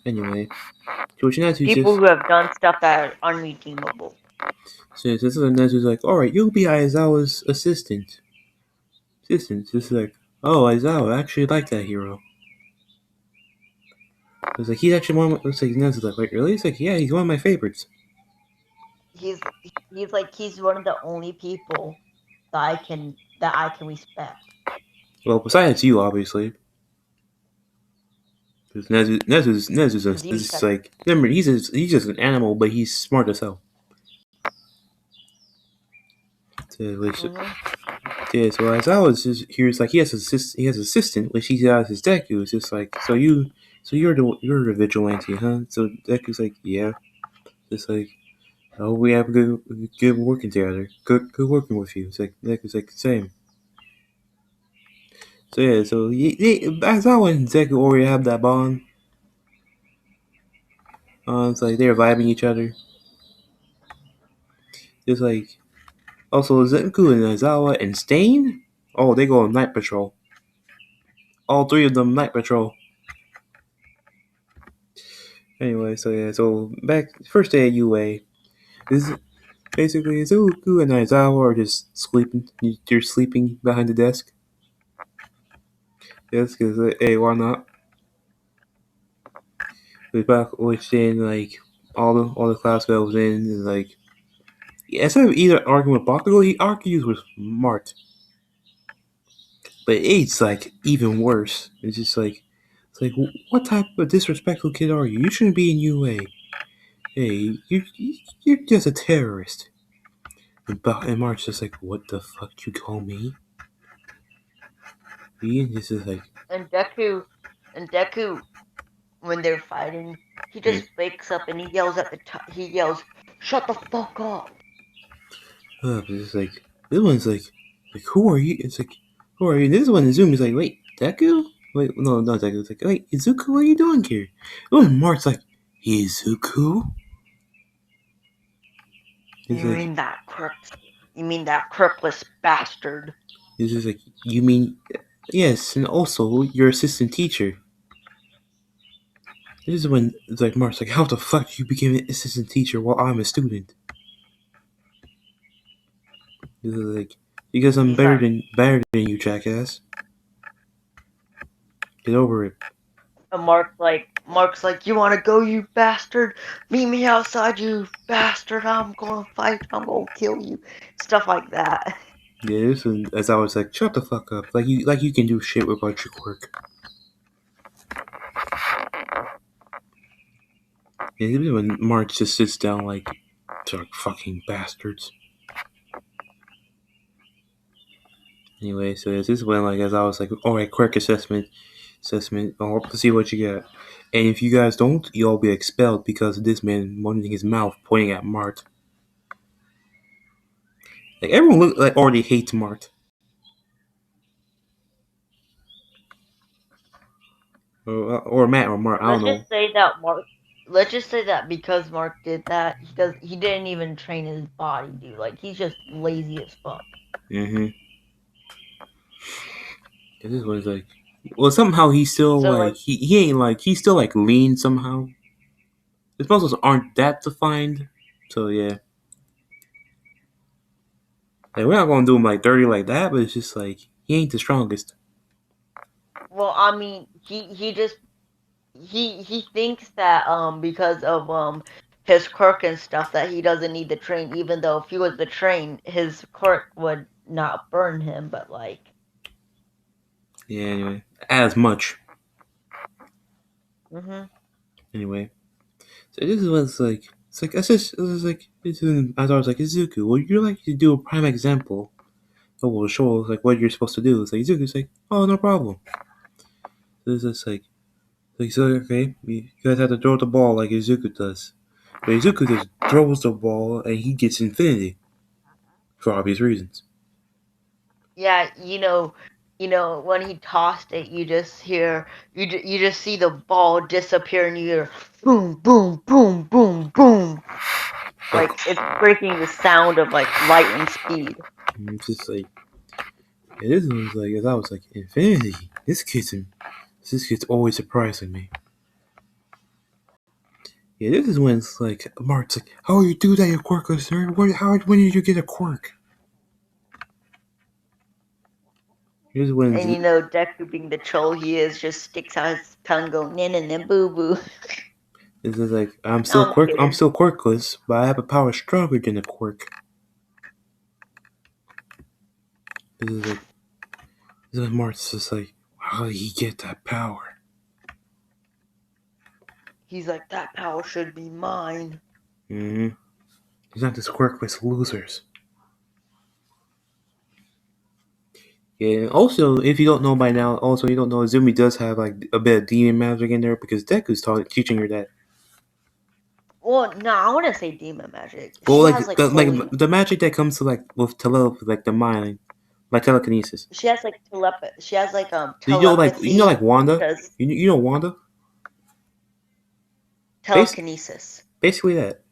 Anyway, George Natsu's People just who have done stuff that are unredeemable. says this is Natsu's like, all right, you'll be Aizawa's assistant. Just like, oh, Aizawa, I actually like that hero. It's like he's actually one. Looks like Natsu's like, wait, really? It's like, yeah, he's one of my favorites. He's he's one of the only people that I can respect. Well, besides you, obviously. Because Nezu's Because is you just said it. like, remember, he's just an animal, but he's smart as hell. So, which, Hmm. yeah, so as I was just he was like, he has assistant, which he has his deku. It's just like, so you're the vigilante, huh? So Deku's like, yeah. It's like, oh, we have good working together, good working with you. It's like Deku's like same. So yeah, so as I and Deku already have that bond. It's like they're vibing each other. Just like also Zenku and Aizawa and Stain. Oh, they go on night patrol. All three of them night patrol. Anyway, so yeah, so back first day at UA. This is basically Zenku and Aizawa are just sleeping. You're sleeping behind the desk. Yes, because hey, why not? Which then like all the class goes in and like yeah, instead of either arguing with Bakugo, he argues with Mart. But it's like even worse. It's like what type of disrespectful kid are you? You shouldn't be in UA. Hey, you're just a terrorist. And Mark's just like, what the fuck you call me? Ian just is like, And Deku, when they're fighting, he hmm. just wakes up and he yells at the top. He yells, "Shut the fuck up!" But it's like this one's like who are you? It's like who are you? This one in Zoom is like, wait, Deku? Wait, no, not Deku. It's like, wait, Izuku, what are you doing here? And Mark's like, Izuku? He's You like, mean that crook? You mean that crookless bastard? he's just like, you mean yes, and also your assistant teacher. This is when it's like Mark's like, how the fuck you became an assistant teacher while I'm a student? This is like, because I'm He's like, better than you, jackass. Get over it. Mark's like, you want to go, you bastard? Meet me outside, you bastard. I'm gonna fight. I'm gonna kill you. Stuff like that. Yeah, this is as I was like, shut the fuck up. Like you can do shit without your quirk. Yeah, this is when March just sits down like fucking bastards. Anyway, so this is when like as I was like, alright, quirk assessment. Oh, let's see what you got. And if you guys don't, you'll be expelled because of this man running his mouth pointing at Mart. Like everyone like already hates Mart. Or Matt or Mart, I don't Let's know. just say that Mark. Let's just say that because Mark did that, he didn't even train his body, dude. Like he's just lazy as fuck. Mm-hmm. This was like, well, somehow he's still So like like, he ain't like he's still like lean somehow. His muscles aren't that defined, so yeah. Like we're not gonna do him like dirty like that, but it's just like he ain't the strongest. well, I mean, he just he thinks that because of his quirk and stuff that he doesn't need to train, even though if he was to train, his quirk would not burn him. But like, Yeah, anyway, as much. hmm Anyway, so this is what it's like. It's like I thought I was like Izuku. Well, you're like to do a prime example. Oh, will show like what you're supposed to do. It's like Izuku's like, oh, no problem. So it's just like so okay, you guys have to throw the ball like Izuku does. But Izuku just throws the ball and he gets infinity for obvious reasons. Yeah, when he tossed it, you just hear you just see the ball disappear, and you hear boom, boom, boom, boom, boom. Like Like it's breaking the sound of like lightning speed. it's just like this was like as I was like infinity. This kid's always surprising me. Yeah, this is when it's like Mark's like, how you do that, you quirkless sir? When did you get a quirk? Here's when And Deku, being the troll he is, just sticks out his tongue, go nana boo boo. this is like I'm I'm kidding. still quirkless, but I have a power stronger than a quirk. This is like this is when Mark's just like, how did he get that power? He's like, that power should be mine. Mm-hmm. He's not this quirkless losers. Yeah, also, if you don't know by now, also you don't know, Zumi does have like a bit of demon magic in there because Deku's teaching her that. Well, no, I want to say demon magic. Well, She has like holy. the magic that comes to like with telepathy, like the mind, like telekinesis. She has like She has like Like telepathy Wanda. because You know Wanda. Bas- telekinesis. Basically that.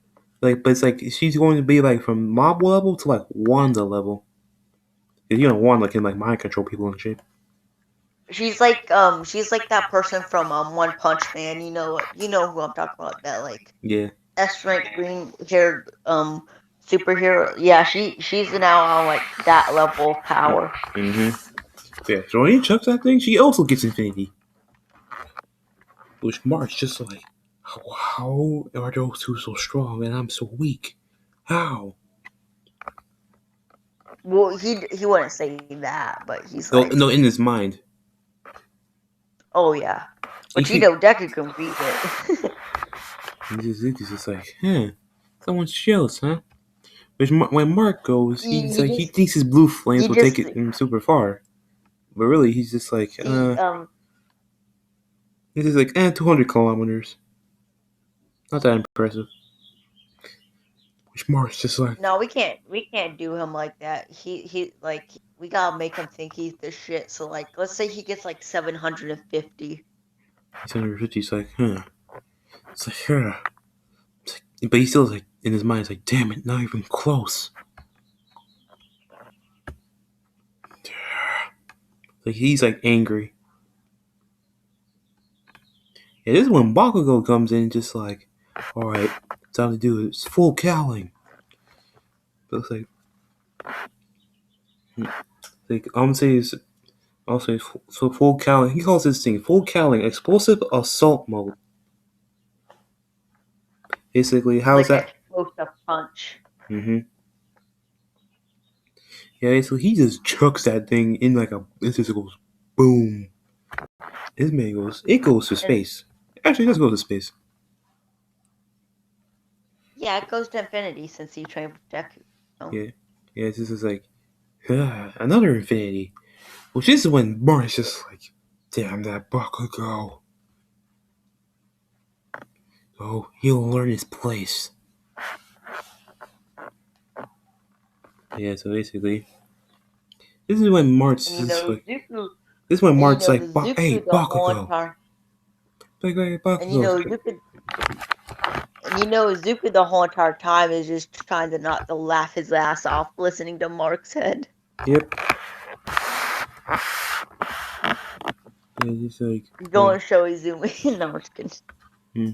Like, but it's like she's going to be like from mob level to like Wanda level. 'Cause Wanda can like mind control people and shit. She's like that person from One Punch Man. You know who I'm talking about. That like Yeah. S rank green haired superhero. Yeah, she's now on like that level of power. Mm-hmm. Yeah. So when he chucks that thing, she also gets infinity. Which Mark's just like, how are those two so strong and I'm so weak? How? Well, he wouldn't say that, but he's No, like, no, in his mind. oh yeah, but He, Deku can read it. he's just like, huh? Someone's jealous, huh? Which when Mark goes, he he just thinks his blue flames he will take just it super far, but really he's just like, he 200 kilometers, not that impressive. Which Mark's just like, No, we can't do him like that. We gotta make him think he's the shit. So like, let's say he gets like 750. he's 150. He's like, huh? It's like, huh? But he's still like in his mind. He's like, damn it, not even close. Like he's like angry. Yeah, this is when Bakugo comes in, just like, all right, time to do it. It's full cowling. But it's I'm gonna say is also so full cowling. He calls this thing full cowling, explosive assault mode. Basically, It's how's like that? explosive punch. Mm-hmm. Yeah, so he just chucks that thing in like it just goes boom. This man it goes to And space. Actually, it does go to space. yeah, it goes to infinity since he trained with Deku. Yeah, yeah. This is like another infinity. Which is when Marty's just like, damn that Bakugo. Oh, he'll learn his place. Yeah, so basically, this is when And Zuko, this is when Mart's the like, hey, Zuko the whole Bakugo. entire, Like, and Bakugo. Zuko the whole entire time is just trying to not to laugh his ass off listening to Mark's head. Yep. Yeah, just Don't show Izumi. No, I'm just kidding. hmm.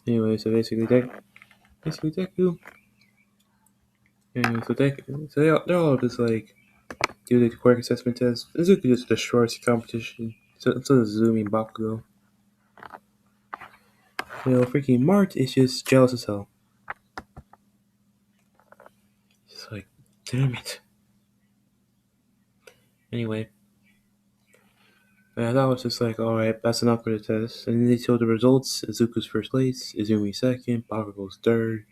Anyway, so basically Deku. And so they're all just like, do the quirk assessment test. Izuku just destroys the competition. So does Zumi and Bakugo. Freaking Mart is just jealous as hell. Just like, damn it. Anyway, And I was just like, alright, that's enough for the test. And then they showed the results. Izuku's first place, Izumi second, Bakugo's third.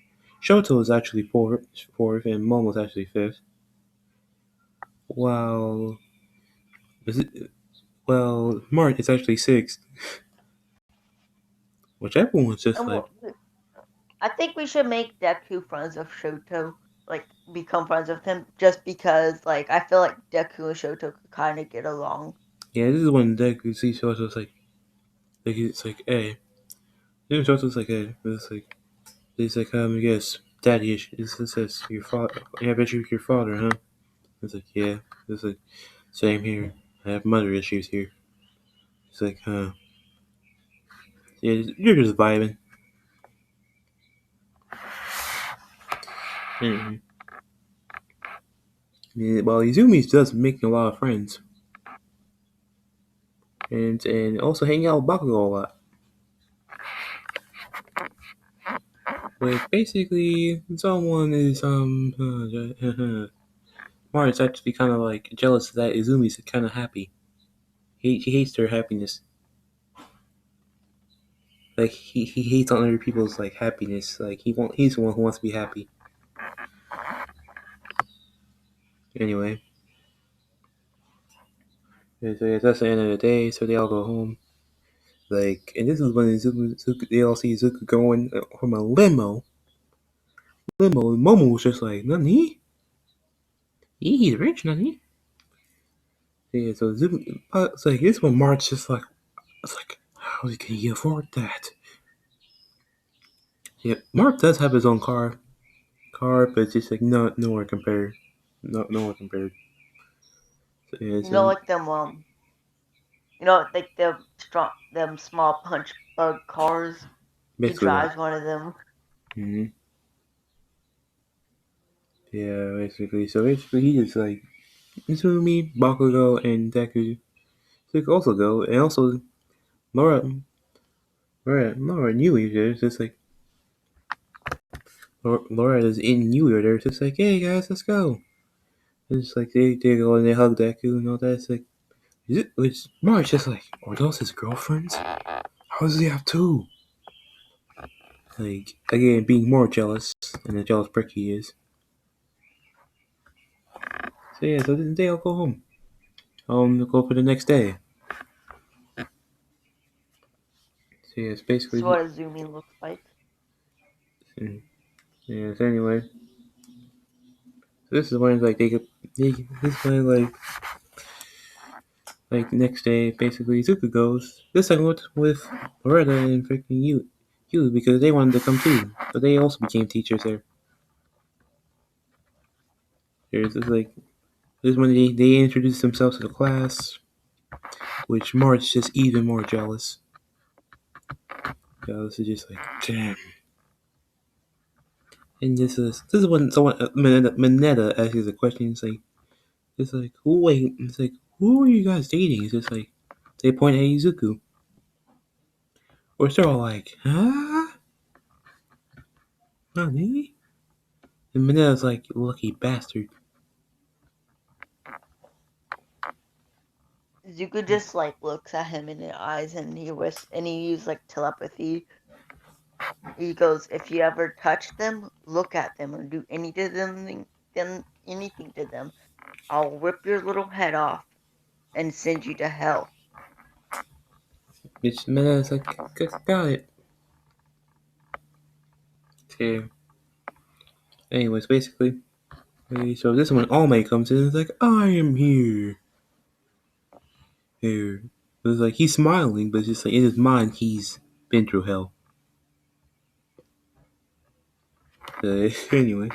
Shoto is actually fourth, and Momo's actually fifth. While Mark is actually sixth. Which everyone's just And like, I think we should make Deku friends of Shoto, like become friends with him, just because like I feel like Deku and Shoto could kind of get along. yeah, this is when Deku sees Shoto's like it's like, hey. Then Shoto's like, hey. It's like, he's like, yes, daddy issues. It says, your father, you have issues with your father, huh? It's like, yeah. It's like, same here. I have mother issues here. It's like, huh. Yeah, you're just vibing. Mm-hmm. Yeah, well, Izumi does making a lot of friends. And also hanging out with Bakugo a lot. But basically, someone is, Mario actually kind of like jealous that Izumi's kind of happy. He hates their happiness. Like he hates on other people's like happiness. Like he's the one who wants to be happy. Anyway, yeah, so yeah, that's the end of the day. So they all go home. Like, and this is when they all see Zuko going from a limo. And Momo was just like, Nani? He's rich, Nani? Yeah, so Zuko, it's like this one. Mark's just like, it's like, how can he afford that? Yeah, Mark does have his own but it's just like nowhere compared. Nowhere compared. So, yeah, so Like them like them small punch bug cars. He basically that. drives one of them. Hmm. Yeah, basically. So basically, he just like Izumi, Bakugo, and Deku. So could also go, and also Laura, Laura and Yui. There's just like Laura is in Yui. They're just like, hey guys, let's go. It's like they go and they hug Deku and all that. It's like, it's Mark's just like, are those his girlfriends? How does he have two? Like again, being more jealous than the jealous prick he is. So yeah, so then they all go home. Go for the next day. So yeah, it's This is basically. what Azumi looks like. Yes. Anyway, so this is when like this is when like the next day basically Zuka goes. This time with Loretta and freaking you because they wanted to come too, but they also became teachers there. There's this like this is when they introduced themselves to the class, which Marge just even more jealous. Jealous is just like damn. And this is when someone Mineta asks the question. It's like who wait? It's like who are you guys dating? It's just like they point at Izuku. Or they're all like, huh? Not me? And Mineta's like, lucky bastard. Zuko just like looks at him in the eyes and he uses like telepathy. He goes, if you ever touch them, look at them or do anything to them, I'll rip your little head off and send you to hell. Which Mineta's like, got it. Okay. Anyways, basically, so this one, All Might comes in and is like, I am here. Here. It's like, he's smiling, but it's just like, in his mind, he's been through hell. Anyway.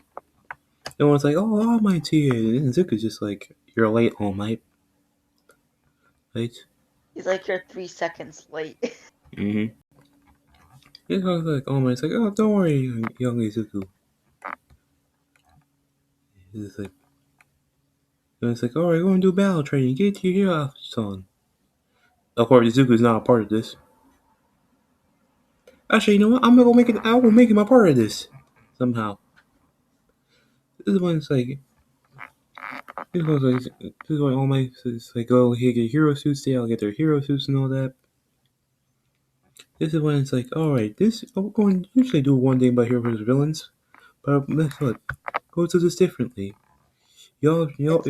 No one's like, oh, All Might's here. And Zuko's just like, you're late, All Might. Right? He's like, you're 3 seconds late. Mm-hmm. It's like, All Might's like, oh, don't worry, young Izuku. It's like, and it's like, alright, we're gonna do battle training. Get your hero outfits on. Of course, Izuku's not a part of this. Actually, you know what? I will make him a part of this somehow. This is when it's like, this is what All Might says, like, oh, he get hero suits, they all get their hero suits and all that. This is when it's like, alright, we're going to usually do one thing about hero versus villains, but let's what, go to this differently. It's Y'all,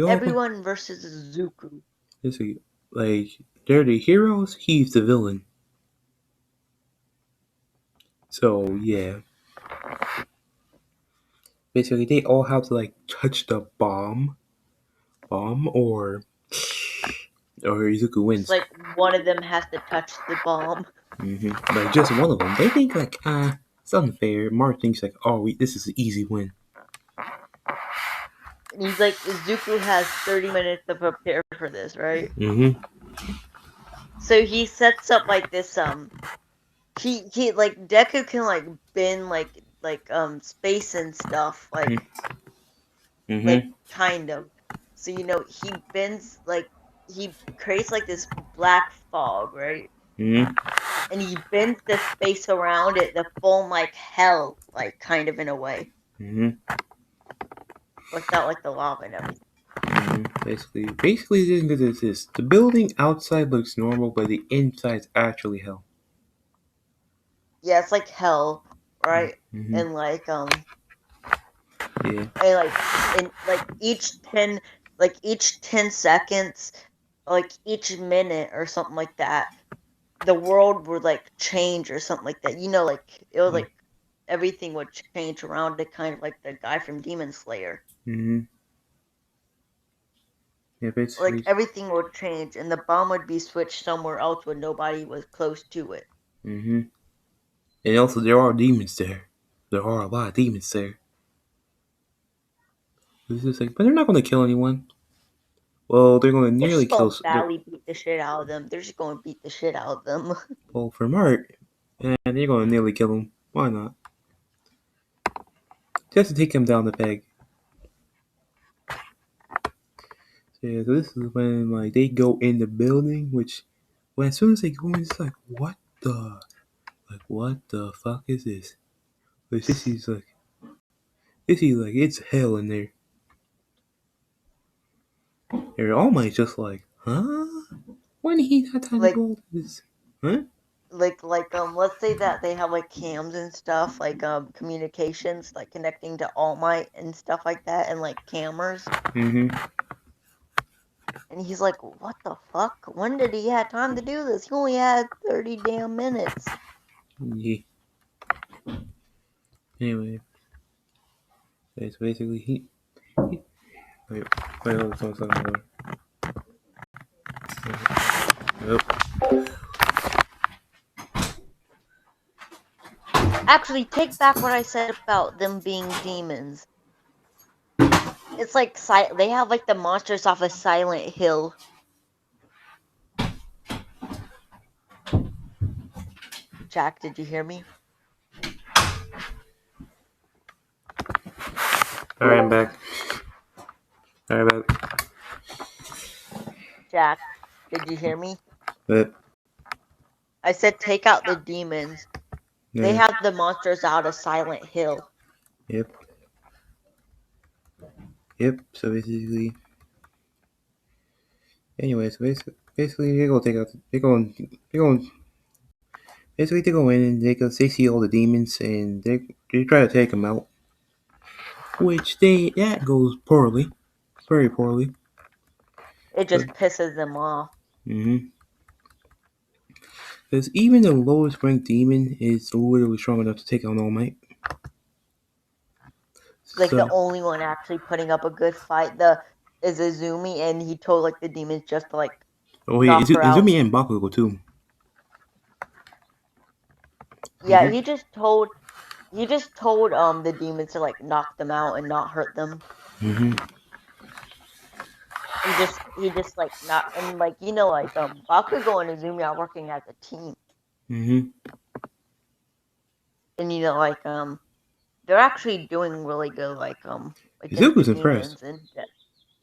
everyone versus Zuku. basically, like, they're the heroes, he's the villain. So, yeah. Basically, they all have to, like, touch the bomb, or Izuku It's wins. like one of them has to touch the bomb. Like, just one of them. They think, like, it's unfair. Mark thinks, like, oh, this is an easy win. And he's like, Zuku has 30 minutes to prepare for this, right? So he sets up like this he like Deku can like bend space and stuff like Mm-hmm. kind of. So he bends like he creates like this black fog, right? Mm-hmm. And he bends the space around it to form like hell, like kind of in a way, Mm-hmm. without like the lava and everything. Basically, this. The building outside looks normal, but the inside's actually hell. Yeah, it's like hell, right? Mm-hmm. And Yeah. like each 10 seconds, like each minute or something like that, the world would like change or something like that. Like it was like everything would change around it, kind of like the guy from Demon Slayer. Mm-hmm. Yeah, Like basically. everything would change, and the bomb would be switched somewhere else when nobody was close to it. Mm-hmm. And also, there are demons there. There are a lot of demons there. It's just like, but they're not going to kill anyone. Well, they're going to They're nearly just kill. gonna badly beat the shit out of them. They're just gonna beat the shit out of them. Well, for Mark, and they're going to nearly kill him. Why not? Just to take him down the peg. So, yeah, so this is when like they go in the building, which when as soon as they go in, it's like what the fuck is this? Like, this is like it's hell in there. And All Might's just like, huh? When he got time to like do all this? Huh? let's say that they have like cams and stuff, like communications, like connecting to All Might and stuff like that, and like cameras. Mm-hmm. And he's like, what the fuck? When did he have time to do this? He only had 30 damn minutes. Yeah. Anyway, it's basically he wait, hold on, hold on. Yep. Actually, take back what I said about them being demons. It's like they have like the monsters off of Silent Hill. Jack, did you hear me? Alright, I'm back. Alright, back. Jack, did you hear me? But I said take out the demons. They yeah. have the monsters out of Silent Hill. Yep. Yep. So basically, anyways, basically they go take out. They go. Basically, they go in and they see all the demons and they try to take them out, which that goes poorly, very poorly. It But just pisses them off. because even the lowest ranked demon is literally strong enough to take on All Might. Like the So, only one actually putting up a good fight the is Izumi, and he told like the demons just to like oh yeah, knock her out. Izumi and Bakugo too. Yeah, he just told the demons to like knock them out and not hurt them. Mm-hmm. He just like not, and like Bakugo and Izumi are working as a team, Mm-hmm. and they're actually doing really good against the Izuku's impressed. demons, and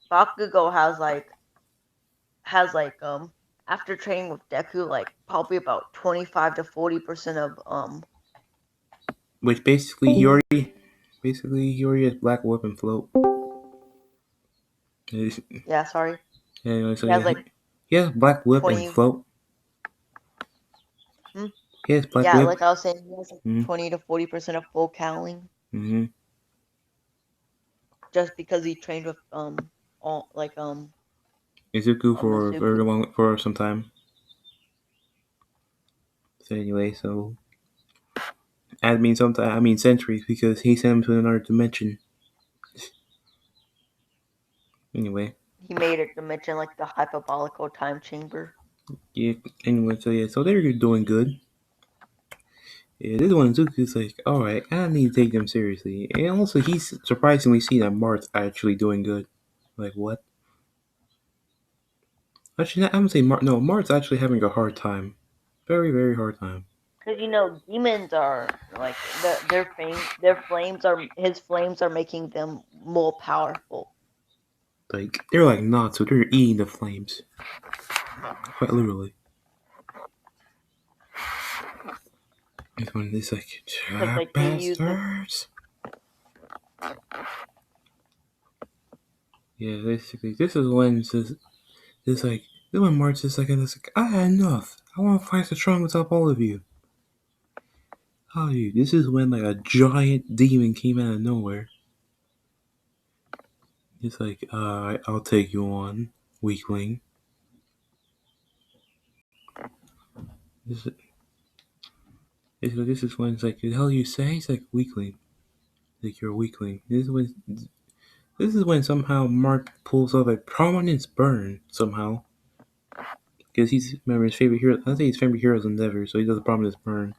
Bakugo has after training with Deku like probably about 25 to 40% of Which basically he already has Black Weapon float. He's- Yeah, sorry. Anyway, so He has yeah, like he has black whip and 20. float. Hmm? He has black Yeah, whip. like I was saying, he has like Mm-hmm. 20 to 40% of full cowling Mm-hmm. just because he trained with all like Izuku for very Izuku. long for some time. So anyway, so I mean sometime I mean centuries because he sent him to another dimension. Anyway, He made it to mention like the hyperbolical time chamber. yeah. Anyway, so yeah, so they're doing good. Yeah, this one Zuko's like, all right, I need to take them seriously, and also he's surprisingly see that Marth's actually doing good. Like what? Actually, I'm gonna say Mart. No, Mart's actually having a hard time. Very, very hard time. Because demons are like their flames are his flames are making them more powerful. Like they're like not, so they're eating the flames, quite literally. This one is like, Because like they use the bastards. Yeah, basically, this is when it's like, this when March is like, and it's like, I had enough. I want to fight the strongest of all of you. How are you? This is when like a giant demon came out of nowhere. It's like, I'll take you on, weakling. This this is when it's like, the hell you say? It's like weakling. Like you're a weakling. This is when somehow Mark pulls off a prominence burn somehow. Because he's remember his favorite hero. I think his favorite hero is Endeavor, so he does a prominence burn.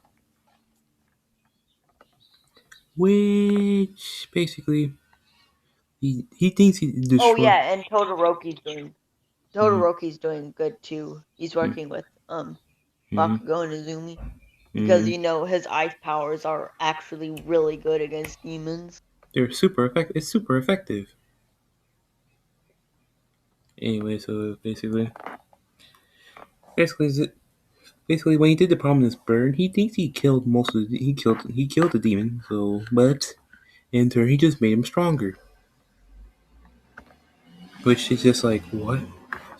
Which basically he thinks he oh destroyed. yeah, and Mm-hmm. Todoroki's doing good too. He's working with Mm-hmm. Bakugo and Izumi because Mm-hmm. his ice powers are actually really good against demons. They're super effective. It's super effective. Anyway, so basically when he did the prominence burn, he thinks he killed most of the, he killed the demon. So, but in turn, he just made him stronger. Which is just like what?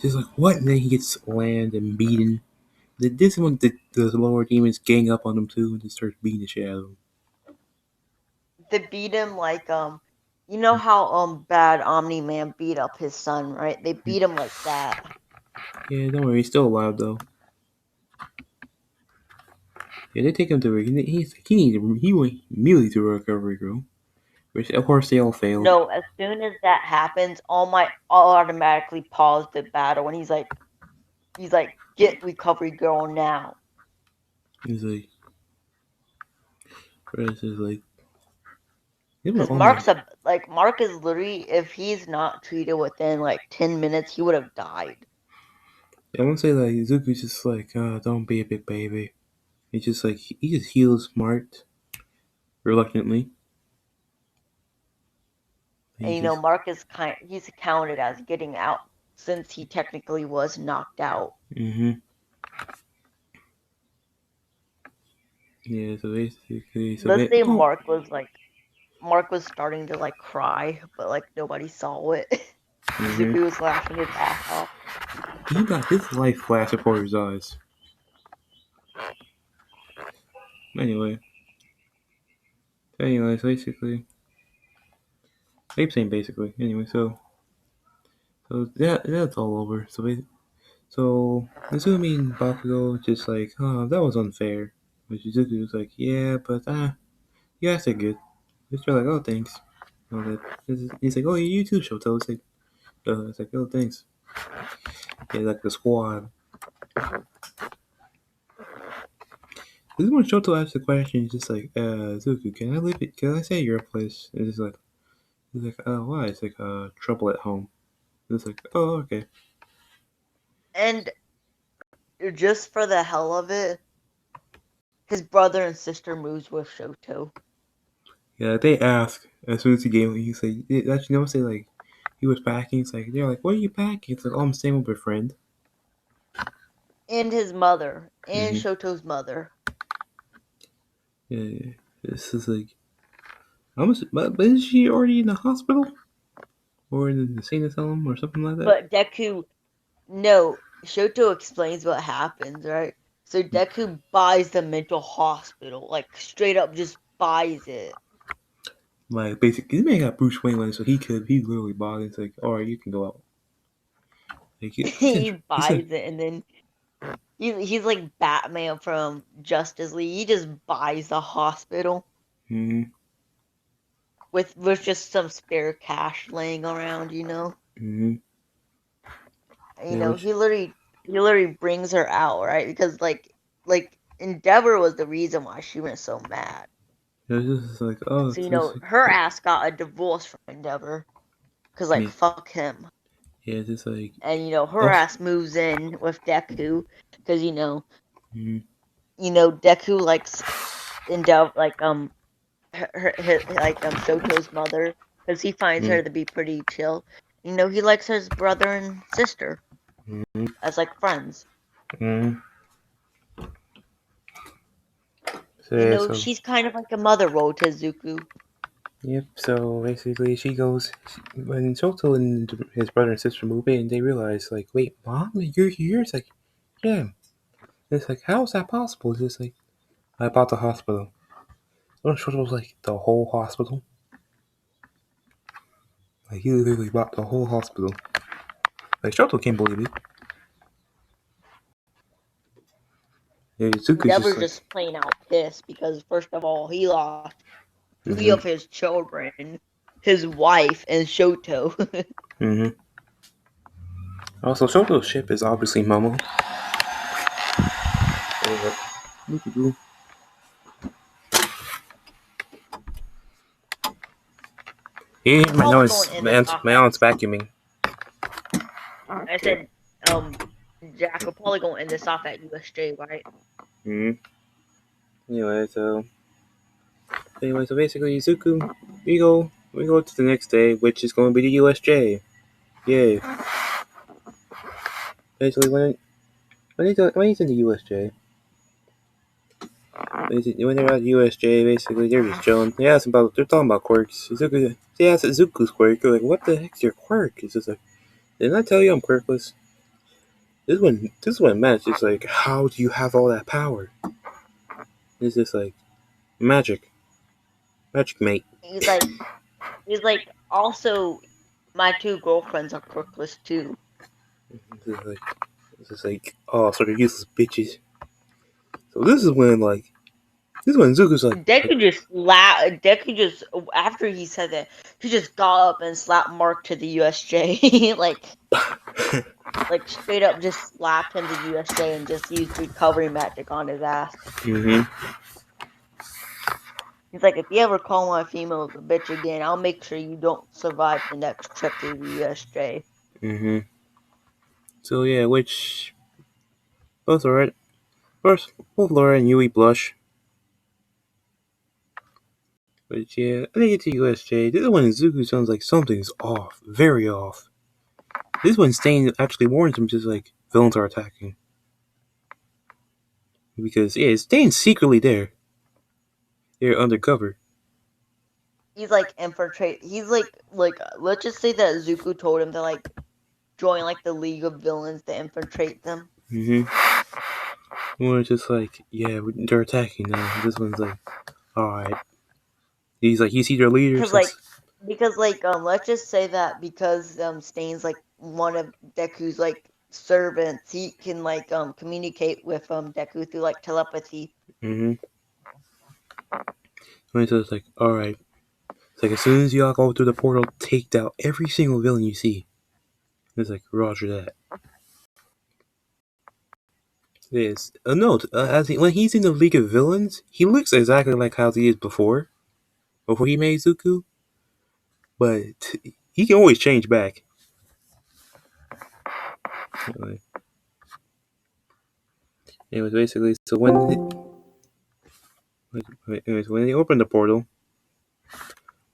Just like what? And then he gets slammed and beaten. This one, the lower demons gang up on him too, and just starts beating the shit out of him. They beat him like you know how bad Omni Man beat up his son, right? They beat him like that. Yeah, don't worry, he's still alive though. Yeah, they take him to he went immediately to a recovery room, which of course they all failed. No, as soon as that happens, All automatically pause the battle, and he's like, get recovery girl now. He's like, Chris is like, they were Because all my. Mark is literally, if he's not treated within like 10 minutes, he would have died. I won't say that Izuku's just like, don't be a big baby. He's just like he just heals Smart reluctantly. And He just Mark is he's counted as getting out since he technically was knocked out. mm-hmm. Yeah, so basically, Let's say oh, Mark was starting to like cry, but like nobody saw it. mm-hmm. Izuku was laughing his ass off. He got his life flash before his eyes. Anyway, so basically. Anyway, so that's all over. So Izumi and Bakugo just like, oh, that was unfair. But Shizuku was like, yeah, but you acted good. They're like, oh, thanks. All that. He's like, oh, you too, Shoto. It's like, oh, thanks. Yeah, like the squad. This is when Shoto asks the question. He's just like, Zuku, can I live it? Can I stay at your place? And he's like, why? It's like, trouble at home. It's like, oh, okay. And just for the hell of it, his brother and sister moves with Shoto. Yeah, they ask as soon as he gave. He say, actually, no, say like, he was packing. It's like they're like, what are you packing? It's like, oh, I'm staying with a friend. And his mother. And Mm-hmm. Shoto's mother. Yeah, this is like, but isn't she already in the hospital? or in the insane asylum or something like that. But Deku, no, Shoto explains what happens, right? So Deku buys the mental hospital, like straight up just buys it. Like basically, this man got Bruce Wayne money, so he literally bought it. It's like, all right, you can go out. Like He it's like, buys it, and then he's like Batman from Justice League. He just buys the hospital mm-hmm, with just some spare cash laying around, mm-hmm, yeah, which he literally brings her out, right? Because like Endeavor was the reason why she went so mad. it was just like, oh, So it's like, her ass got a divorce from Endeavor, cause like yeah, fuck him. yeah, it's just like, And her oh, ass moves in with Deku, cause mm-hmm, Deku likes Endeavor, like Shoto's mother, cause he finds her to be pretty chill. He likes his brother and sister mm-hmm, as like friends. mm-hmm. So yeah, so She's kind of like a mother role to Zuko. yep. So basically, she goes when Shoto and his brother and sister move in. They realize like, wait, mom, you're here. It's like, yeah. It's like, how is that possible? It's just like, I bought the hospital. Oh, Shoto was like, the whole hospital. Like he literally bought the whole hospital. Like Shoto can't believe it. And Izuku's just Endeavor's like, just plain out pissed because first of all, he lost three mm-hmm, of his children, his wife, and Shoto. mm-hmm. Also, Shoto's ship is obviously Momo. Uh, yeah, my Probably nose, going to end my this aunt's, off my at. aunt's vacuuming. I said, Jack will probably going to end this off at USJ, right? Mm-hmm. Anyway, so basically, Izuku, we go to the next day, which is going to be the USJ. Yay! Basically, when he's in the USJ, when they're at USJ, basically they're just chilling. They're talking about quirks. They ask Izuku's quirk. They're like, "What the heck's your quirk?" It's just like, "Didn't I tell you I'm quirkless?" This one match is like, "How do you have all that power?" It's just like magic, mate. He's like, also, my two girlfriends are quirkless too. It's just like, oh, sort of useless bitches. So this is when Zuko's Deku just after he said that, he just got up and slapped Mark to the USJ, like straight up just slapped him to USJ and just used recovery magic on his ass. mm-hmm, He's like, if you ever call my female a bitch again, I'll make sure you don't survive the next trip to the USJ. mm-hmm. So yeah, which both alright. First, both Laura and Yui blush. But yeah, I think it's a USJ. This one Zuko sounds like something's off, very off. This one Stain actually warns him, just like villains are attacking. Because yeah, Stain's secretly there. They're undercover. He's like infiltrate. He's like let's just say that Zuko told him to like join like the League of Villains to infiltrate them. Mm-hmm. One's just like, yeah, they're attacking now. This one's like, alright. He's like, you see their leaders? Cause like because like let's just say that because Stain's like one of Deku's like servants, he can like communicate with Deku through like telepathy. Mm-hmm. And so it's like, alright. It's like, as soon as y'all go through the portal, take out every single villain you see. It's like, roger that. Yes. A note, when he's in the League of Villains, he looks exactly like how he is before he made Zuko, but he can always change back. Anyway, anyways, basically, so when they open the portal,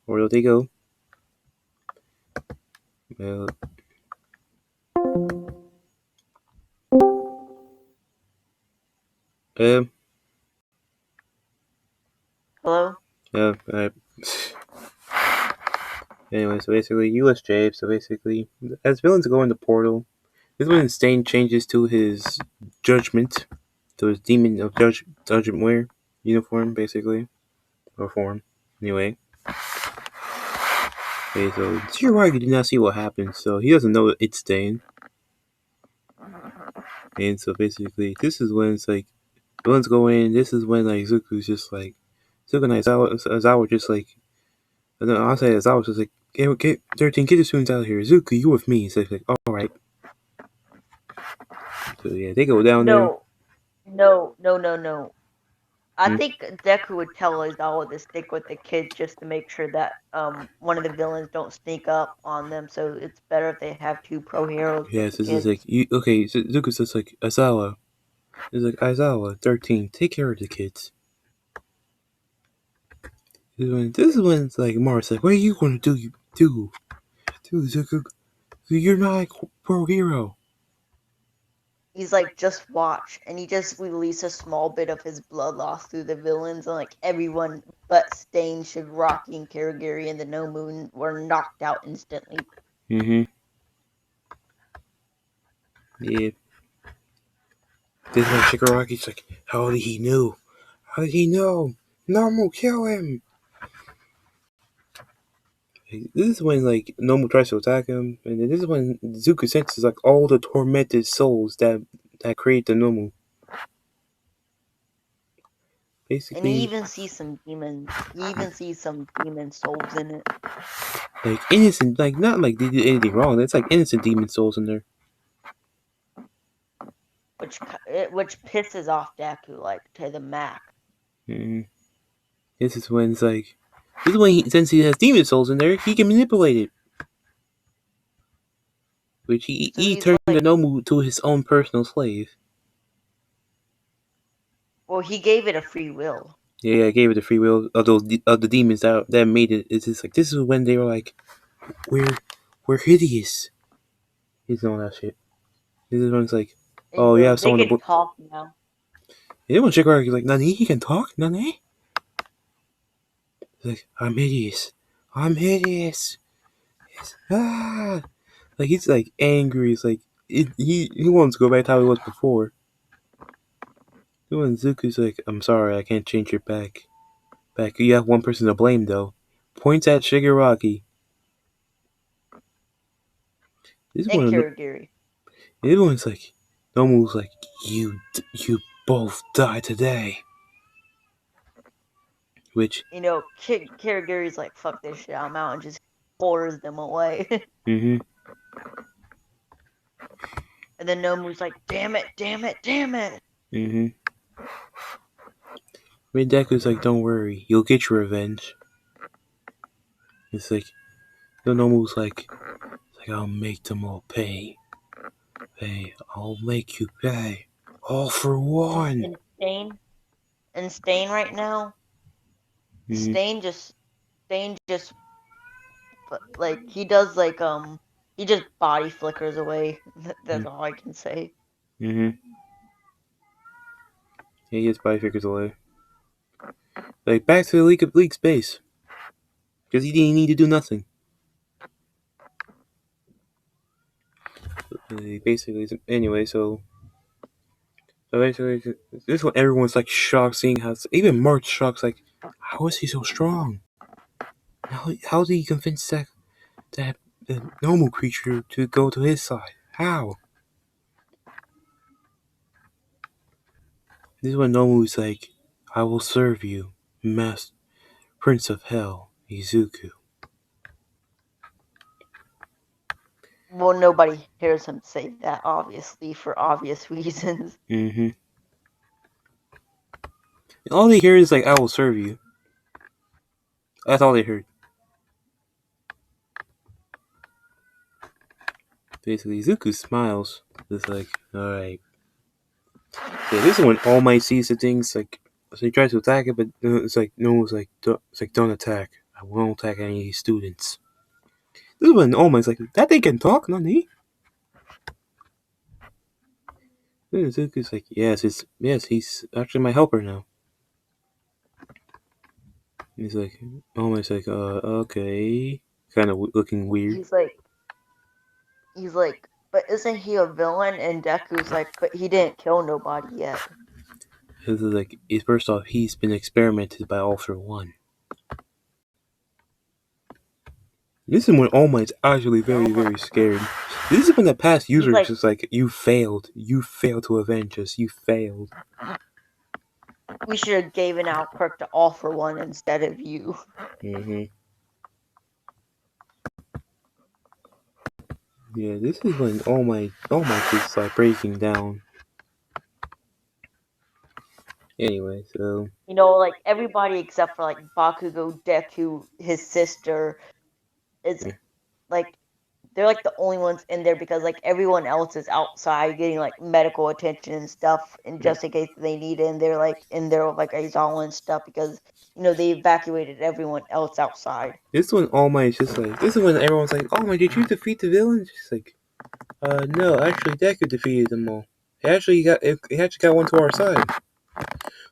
where they go? Well, um, Hello? uh, uh, Anyway, so basically, USJ. So basically, as villains go in the portal, this is when Stain changes to his judgment, to his demon of judgment wear uniform, basically, or form. Anyway, okay, so Shigaraki did not see what happened, so he doesn't know it's Stain. And so basically, this is when it's like villains go in. This is when like Zuko's just like Zuko and Aizawa just like. And then I'll say Aizawa's just like, get 13, get the students out of here. Zuko, you with me. So it's like, all right. So yeah, they go down there. No, no, no, no, no. I Hmm? think Deku would tell Aizawa to stick with the kids just to make sure that one of the villains don't sneak up on them. So it's better if they have two pro heroes with Yes, the this is like kids. you. Okay, so Zuko's just like Aizawa. It's like Aizawa, 13, take care of the kids. This is when it's like Mars like, what are you gonna do, Zuko? You're not a pro hero. He's like, just watch, and he just released a small bit of his blood loss through the villains, and like everyone but Stain, Shigaraki, and Karagiri and the No Moon were knocked out instantly. Mm-hmm. Yeah. This is when Shigaraki's like, how did he know? How did he know? Normal, kill him. This is when like Nomu tries to attack him, and then this is when Zuko senses like all the tormented souls that create the Nomu. And he Basically, even sees some demons. He even sees some demon souls in it, like innocent, like not like they did anything wrong. It's like innocent demon souls in there. which pisses off Deku like to the max. Mm. This is when it's like, this is when since he has demon souls in there, he can manipulate it. Which So he he's turned the like, Nomu to his own personal slave. well, he gave it a free will. Yeah, I gave it the free will of the demons that made it. It's just like this is when they were like, we're we're hideous. He's all that shit. This is when it's like, And, oh, you have they someone to. can talk now. You know, Shikaraki's like, Nani, he can talk, Nani. He's like, I'm hideous. I'm hideous. Ah, like he's like angry. He's like, he wants to go back to how he was before. When Zuko's like, I'm sorry, I can't change your back. You have one person to blame though. Points at Shigaraki. This And one, Karagiri. everyone's like, Nomu's like, you both die today. Which, Karagiri's like, fuck this shit, I'm out, and just orders them away. mm-hmm, And then Nomu's like, damn it, damn it, damn it. mm-hmm. When Deku's like, don't worry, you'll get your revenge. It's like, the Nomu's like, I'll make them all pay. I'll make you pay. All for one. And Stain right now, Mm-hmm, Stain just like he just body flickers away. That's all I can say. mm-hmm. Yeah, he gets body figures away. Like, back to the League space. Because he didn't need to do nothing. Basically, anyway, so basically, this one everyone's like shocked seeing how even Mark's shocked. Like, how is he so strong? How did he convince that the normal creature to go to his side? How? This is when Nomu's like, I will serve you, Master Prince of Hell, Izuku. Well, nobody hears him say that, obviously, for obvious reasons. Mm-hmm. And all they hear is like, I will serve you. That's all they heard. Basically, Izuku smiles. Just like, alright. Yeah, this is when All Might sees the things like, so he tries to attack it, but it's like no one's like, it's like don't attack. I won't attack any of these students. This is when All Might's like, that thing can talk, Nani. Then Izuku's like, he's actually my helper now. And he's like, All Might's like, okay. kind of looking weird. he's like he's like, but isn't he a villain? And Deku's like, but he didn't kill nobody yet. This is like, first off, he's been experimented by All for One. This is when All Might's actually Oh very, my! very scared. This is when the past He's users like, just like, you failed. You failed to avenge us. You failed. we should have given out Quirk to All for One instead of you. hmm Yeah, this is when All Might is like breaking down. Anyway, so Like everybody except for like Bakugo, Deku, his sister is like they're like the only ones in there because like everyone else is outside getting like medical attention and stuff, and just in case they need it, and they're like in there with like Aizawa and stuff because they evacuated everyone else outside. this one All Might's just like, this is when everyone's like, "Oh my, did you defeat the villains?" She's like, no, actually Deku defeated them all. He actually got one to our side."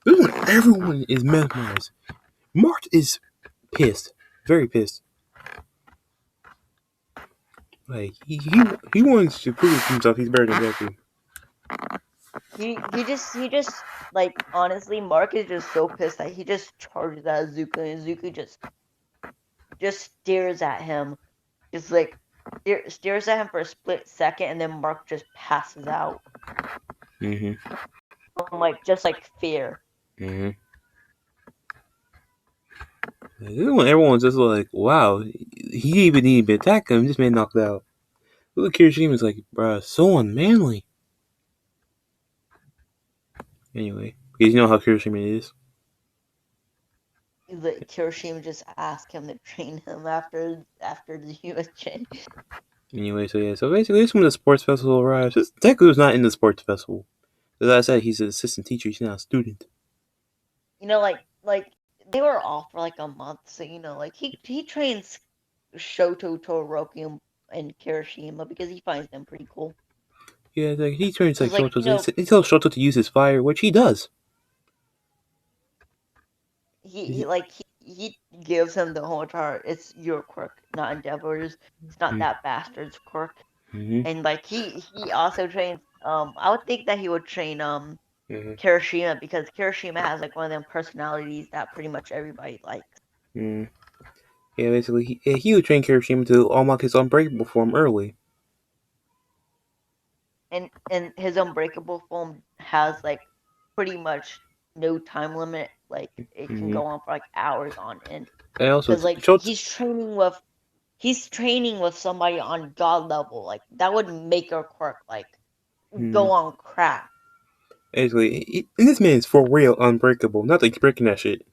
This is when everyone is mesmerized. Mart is pissed, very pissed. Like he wants to prove to himself he's better than Deku. He just like honestly, Mark is just so pissed that he just charges at Zuko, and Zuko just stares at him, just like stares at him for a split second, and then Mark just passes out Mhm. from like just like fear. Mhm. This is when everyone's just like, "Wow, he even didn't even attack him. This man knocked out." Look, Kirishima's like, "Bruh, so unmanly." Anyway, because you know how Kirishima is. Like Kirishima just asked him to train him after the USJ. Anyway, so yeah, so basically, this when the sports festival arrives, Deku's not in the sports festival. As I said, he's an assistant teacher. He's not a student. Like they were off for like a month, so like he trains Shoto, Todoroki, and Kirishima because he finds them pretty cool. Yeah, like he turns like Cause like Shoto. He tells Shoto to use his fire, which he does. he gives him the whole entire it's your quirk, not Endeavor's. It's not that bastard's quirk. Mm-hmm. And like he also trains I would think that he would train Mm-hmm. Kirishima because Kirishima has like one of them personalities that pretty much everybody likes. Mm. Yeah, basically, he would train Kirishima to unlock his unbreakable form early. And his unbreakable form has like pretty much no time limit. Like it can Mm-hmm. go on for like hours on end. And also, Because like Shoto. he's training with somebody on god level. Like that would make our quirk like Mm, go on crack. basically, and this man is for real unbreakable. Not like breaking that shit.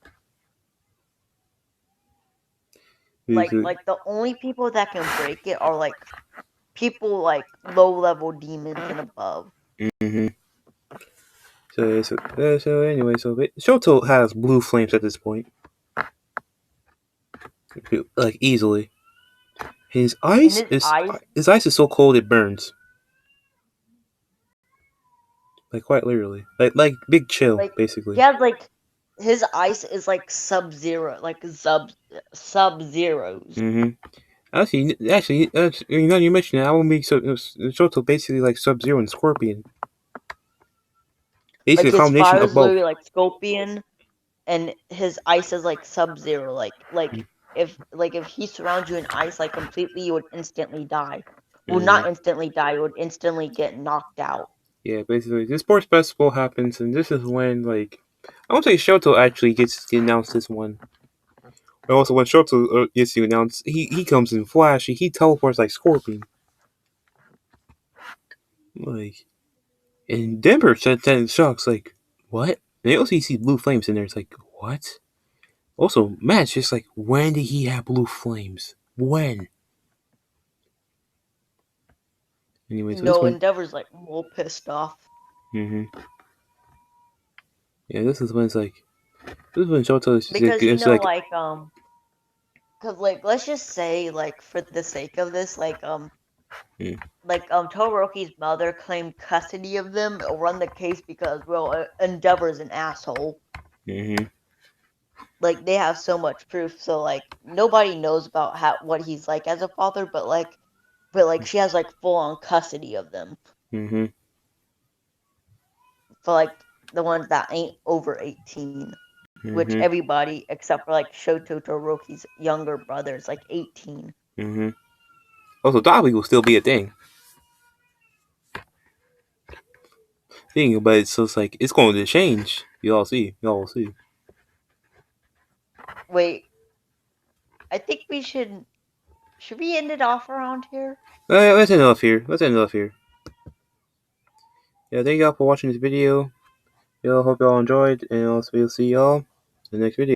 Basically. Like the only people that can break it are like people like low level demons and above. Mm-hmm. So anyway, Shoto has blue flames at this point, like easily. His And ice his is eyes his ice is so cold it burns. Like quite literally, like big chill, like he basically. has like his ice is like sub-zero, like sub-zeros. Mm-hmm. You mentioned it. I will make Shoto basically like Sub Zero and Scorpion. Basically, Like a his combination fire of is both. literally like Scorpion, and his ice is like Sub-Zero. Like if he surrounds you in ice like completely, you would instantly die. Well, Mm-hmm. not instantly die. You would instantly get knocked out. Yeah, basically, this sports festival happens, and this is when like I won't say Shoto actually gets to announce this one. But also, when Shoto gets to announce, he comes in flash. He teleports like Scorpion. Like, and Denver said that in shocks. Like, what? And also, you see blue flames in there. It's like, what? Also, Matt's just like, when did he have blue flames? When? Anyway, so this No, one. Endeavor's like more pissed off Mm-hmm. Yeah, this is when it's like, this is when Shoto is because it's like, cause like let's just say like for the sake of this mm, Todoroki's mother claimed custody of them or run the case because well Endeavor's an asshole. mm-hmm. like they have so much proof, so like nobody knows about what he's like as a father, but she has like full on custody of them Mm-hmm. for like the ones that ain't over 18, which Mm-hmm. everybody except for like Shoto Todoroki's younger brother is like 18. Mm-hmm. Also, Dobby will still be a thing, but it's like it's going to change. You all see. You all will see. Wait, I think should we end it off around here? Let's end it off here. Yeah, thank y'all for watching this video. Y'all hope y'all enjoyed, and we'll see y'all in the next video.